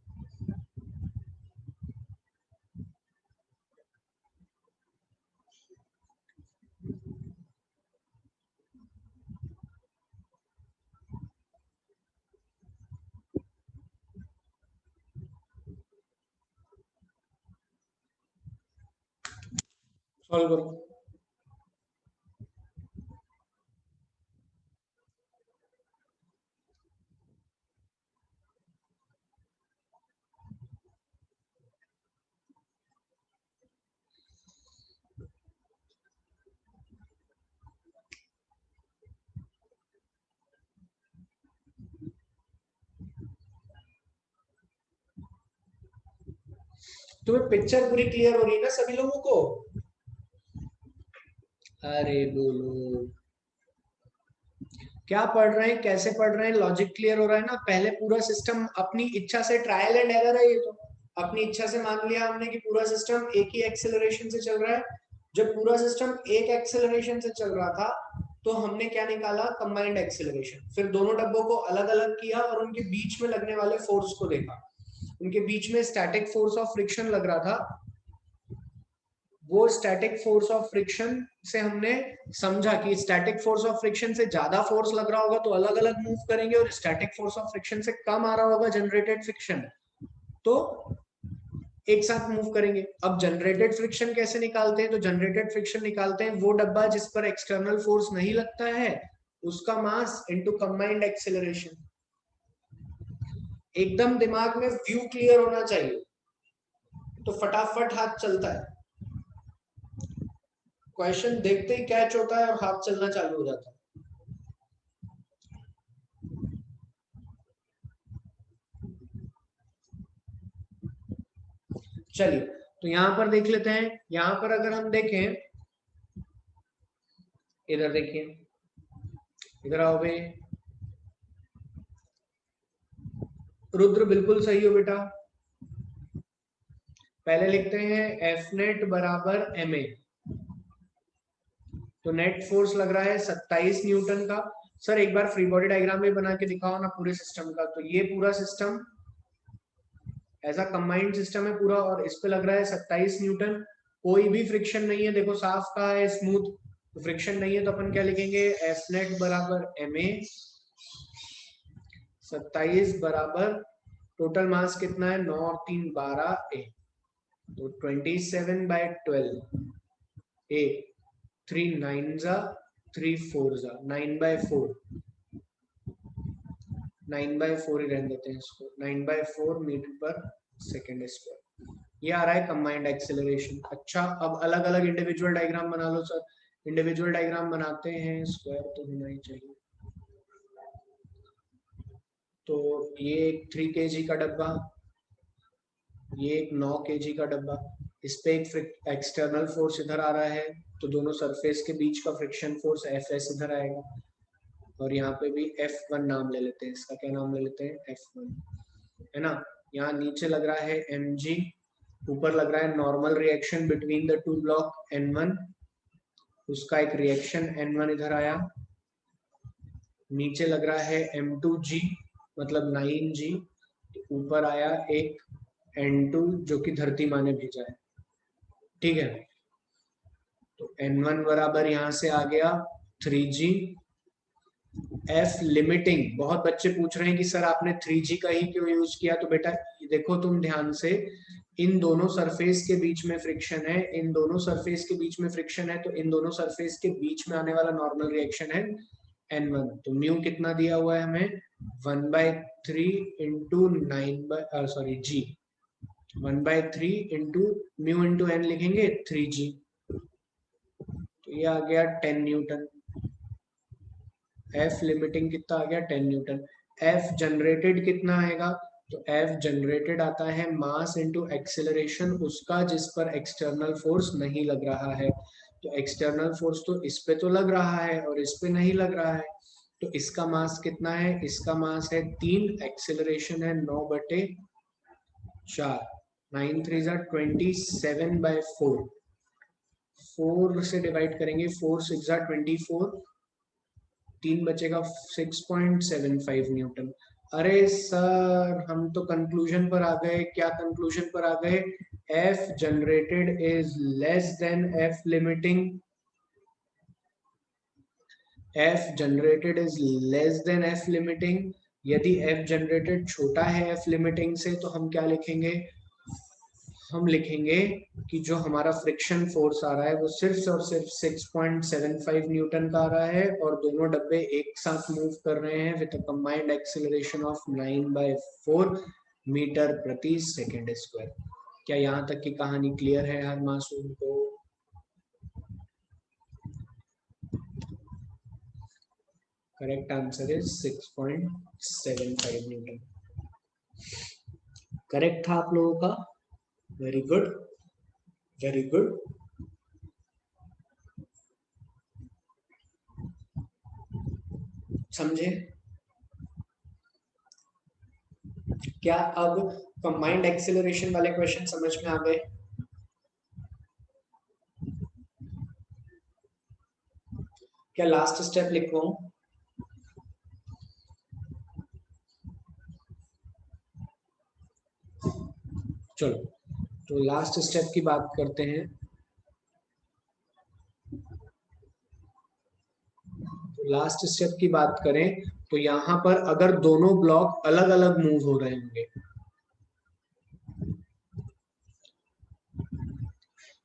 सॉल्व करो। तुम्हें पिक्चर पूरी क्लियर हो रही है ना सभी लोगों को? अरे बोलो, क्या पढ़ रहे हैं, कैसे पढ़ रहे हैं, लॉजिक क्लियर हो रहा है ना? पहले पूरा सिस्टम अपनी इच्छा से, ट्रायल एंड एरर है ये तो। अपनी इच्छा से मान लिया हमने कि पूरा सिस्टम एक ही एक्सेलरेशन से चल रहा है। जब पूरा सिस्टम एक एक्सेलरेशन से चल रहा था तो हमने क्या निकाला? Combined acceleration. फिर दोनों डब्बों को अलग अलग किया और उनके बीच में लगने वाले फोर्स को देखा। उनके बीच में स्टैटिक फोर्स ऑफ फ्रिक्शन लग रहा था। वो स्टैटिक फोर्स ऑफ फ्रिक्शन से हमने समझा कि स्टैटिक फोर्स ऑफ फ्रिक्शन से ज्यादा फोर्स लग रहा होगा तो अलग अलग मूव करेंगे, और स्टैटिक फोर्स ऑफ फ्रिक्शन से कम आ रहा होगा जनरेटेड फ्रिक्शन तो एक साथ मूव करेंगे। अब जनरेटेड फ्रिक्शन कैसे निकालते हैं? तो जनरेटेड फ्रिक्शन निकालते हैं वो डब्बा जिस पर एक्सटर्नल फोर्स नहीं लगता है, उसका मास इनटू कंबाइंड एक्सेलरेशन। एकदम दिमाग में व्यू क्लियर होना चाहिए, तो फटाफट हाथ चलता है। क्वेश्चन देखते ही कैच होता है और हाथ चलना चालू हो जाता है। चलिए तो यहां पर देख लेते हैं। यहां पर अगर हम देखें, इधर देखिए, इधर आओ भाई। रुद्र बिल्कुल सही हो बेटा। पहले लिखते हैं एफ नेट बराबर एम ए। तो नेट फोर्स लग रहा है 27 न्यूटन का। सर एक बार फ्री बॉडी डायग्राम भी बना के दिखाओ ना पूरे सिस्टम का। तो ये पूरा सिस्टम ऐसा कंबाइंड सिस्टम है पूरा, और इस पे लग रहा है 27 न्यूटन। कोई भी फ्रिक्शन नहीं है, देखो साफ कहा है स्मूथ। तो फ्रिक्शन नहीं है तो अपन क्या लिखेंगे? एफ नेट बराबर एम ए। 27 बराबर टोटल मास कितना है? 9 और 3 12 ए। तो 27/12 ए। 3 9 जा, 3 4 जा, 9/4। 9/4 ही रहने देते हैं इसको, 9/4 मीटर पर सेकेंड स्क्वायर। ये आ रहा है कंबाइंड एक्सेलरेशन। अच्छा अब अलग अलग इंडिविजुअल डायग्राम बना लो सर। इंडिविजुअल डायग्राम बनाते हैं, स्क्वायर तो होना ही चाहिए। तो ये एक 3 kg का डब्बा, ये एक 9 kg का डब्बा। इस पे एक एक्सटर्नल फोर्स इधर आ रहा है, तो दोनों सरफेस के बीच का फ्रिक्शन फोर्स एफ एस इधर आएगा। और यहाँ पे भी F1 नाम ले लेते हैं, इसका क्या नाम ले लेते हैं? F1, है ना। यहाँ नीचे लग रहा है mg, ऊपर लग रहा है normal reaction between the two block N1, उसका एक रिएक्शन N1 इधर आया, नीचे लग रहा है M2G मतलब 9G, ऊपर आया एक N2 जो कि धरती माँ ने भेजा है। ठीक है, तो N1 बराबर यहां से आ गया 3G। F लिमिटिंग, बहुत बच्चे पूछ रहे हैं कि सर आपने 3G का ही क्यों यूज किया, तो बेटा देखो तुम ध्यान से, इन दोनों सरफेस के बीच में फ्रिक्शन है, इन दोनों सरफेस के बीच में फ्रिक्शन है, तो इन दोनों सरफेस के बीच में आने वाला नॉर्मल रिएक्शन है N1। तो म्यू कितना दिया हुआ है हमें, 1/3 into 9 sorry G, 1/3 into mu into N लिखेंगे 3G, तो ये आ गया 10 न्यूटन। एफ लिमिटिंग कितना आ गया 10 न्यूटन। एफ जनरेटेड कितना आएगा, तो एफ जनरेटेड आता है मास इनटू एक्सेलरेशन उसका जिस पर एक्सटर्नल फोर्स नहीं लग रहा है। तो एक्सटर्नल फोर्स तो इस पे तो लग रहा है और इस पे नहीं लग रहा है, तो इसका मास कितना है, इसका मास है 3, एक्सेलरेशन है 9/4, 9 3 27/4, 4 से डिवाइड करेंगे, 4 6 24, 3 बचेगा 6.75 न्यूटन। अरे सर हम तो कंक्लूजन पर आ गए, क्या कंक्लूजन पर आ गए, F generated is less than F limiting, F generated is less than F limiting. यदि एफ जनरेटेड छोटा है एफ लिमिटिंग से तो हम क्या लिखेंगे, हम लिखेंगे कि जो हमारा फ्रिक्शन फोर्स आ रहा है वो सिर्फ और सिर्फ 6.75 न्यूटन का आ रहा है और दोनों डब्बे एक साथ मूव कर रहे हैं with a combined acceleration of 9/4 metre प्रति सेकेंड स्क्वायर। क्या यहाँ तक की कहानी क्लियर है हर मासूम को? Correct answer is 6.75 Newton. Correct था आप लोगों का, वेरी गुड वेरी गुड। समझे क्या? अब कंबाइंड एक्सेलरेशन वाले क्वेश्चन समझ में आ गए? क्या लास्ट स्टेप लिखवाऊं? चलो तो लास्ट स्टेप की बात करते हैं। लास्ट स्टेप की बात करें तो यहां पर अगर दोनों ब्लॉक अलग अलग मूव हो रहे होंगे,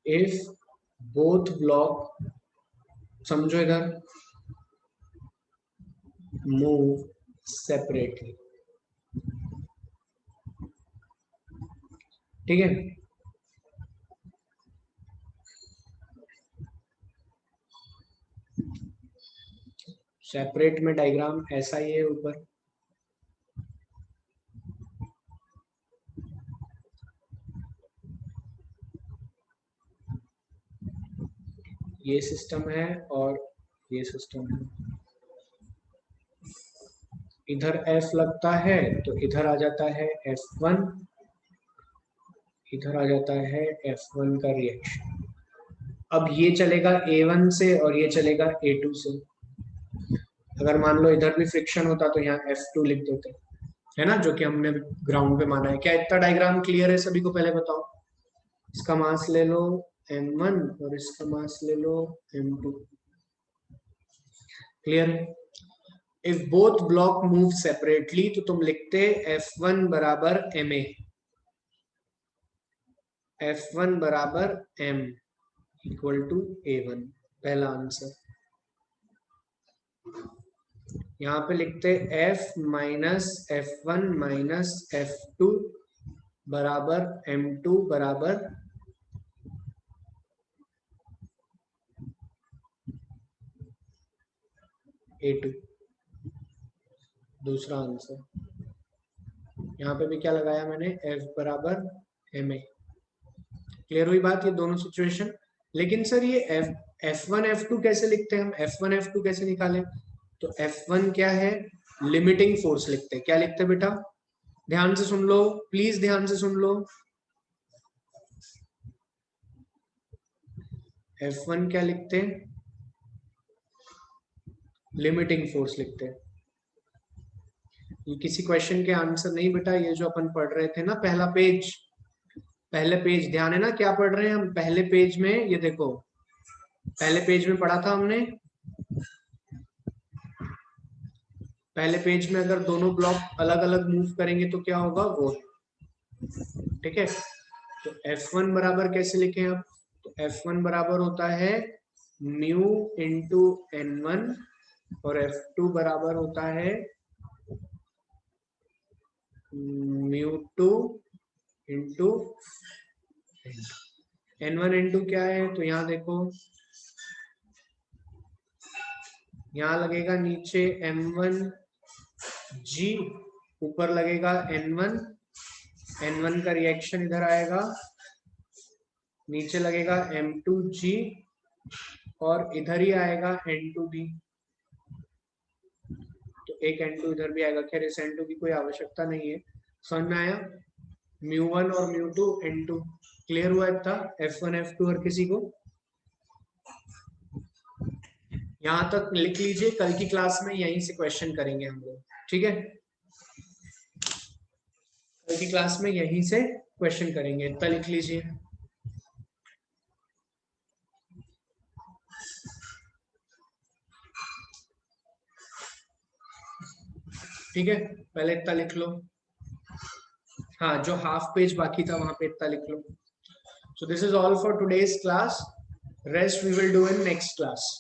इफ बोथ ब्लॉक, समझो इधर, मूव सेपरेटली, ठीक है, सेपरेट में डायग्राम ऐसा ही है ऊपर, ये सिस्टम है और ये सिस्टम है। इधर F लगता है तो इधर आ जाता है F1, इधर आ जाता है F1 का रिएक्शन। अब ये चलेगा A1 से और ये चलेगा A2 से। अगर मान लो इधर भी फ्रिक्शन होता तो यहाँ F2 लिख देते, है ना, जो कि हमने ग्राउंड पे माना है। क्या इतना डायग्राम क्लियर है सभी को? पहले बताओ, इसका मास ले लो M1 और इसका मास ले लो M2। क्लियर है? If both block move separately तो तुम लिखते F1 बराबर ma, F1 बराबर m इक्वल टू A1, पहला आंसर। यहाँ पे लिखते F minus F1 minus F2 बराबर M2 बराबर A2, दूसरा आंसर। यहाँ पे भी क्या लगाया मैंने, F बराबर ma। क्लियर हुई बात, ये दोनों सिचुएशन। लेकिन सर ये F1 F2 कैसे लिखते हैं हम, F1 F2 कैसे निकालें? तो F1 क्या है, लिमिटिंग फोर्स लिखते हैं। क्या लिखते हैं बेटा? ध्यान से सुन लो, प्लीज ध्यान से सुन लो। F1 क्या लिखते हैं, लिमिटिंग फोर्स लिखते हैं। ये किसी क्वेश्चन के आंसर नहीं बेटा, ये जो अपन पढ़ रहे थे ना पहला पेज, पहले पेज ध्यान है ना क्या पढ़ रहे हैं हम पहले पेज में, ये देखो पहले पेज में पढ़ा था हमने, पहले पेज में अगर दोनों ब्लॉक अलग अलग मूव करेंगे तो क्या होगा वो, ठीक है। तो F1 बराबर कैसे लिखें आप, तो F1 बराबर होता है म्यू इंटू N1 और F2 बराबर होता है mu two into N1 into क्या है, तो यहाँ देखो यहाँ लगेगा नीचे M1G, ऊपर लगेगा N1, N1 का रिएक्शन इधर आएगा, नीचे लगेगा M2G और इधर ही आएगा N2B, तो एक N2 इधर भी आएगा। खैर इस N2 की कोई आवश्यकता नहीं है, समझ में आया। म्यू1 और म्यू2 N2 क्लियर हुआ था, F1 F2 और किसी को यहां तक लिख लीजिए, कल की क्लास में यहीं से क्वेश्चन करेंगे हम लोग, ठीक है। कल की क्लास में यहीं से क्वेश्चन करेंगे, इतना लिख लीजिए। ठीक है, पहले इतना लिख लो, हाँ जो हाफ पेज बाकी था वहां पे इतना लिख लो। So this is all for today's class, rest we will do in next class.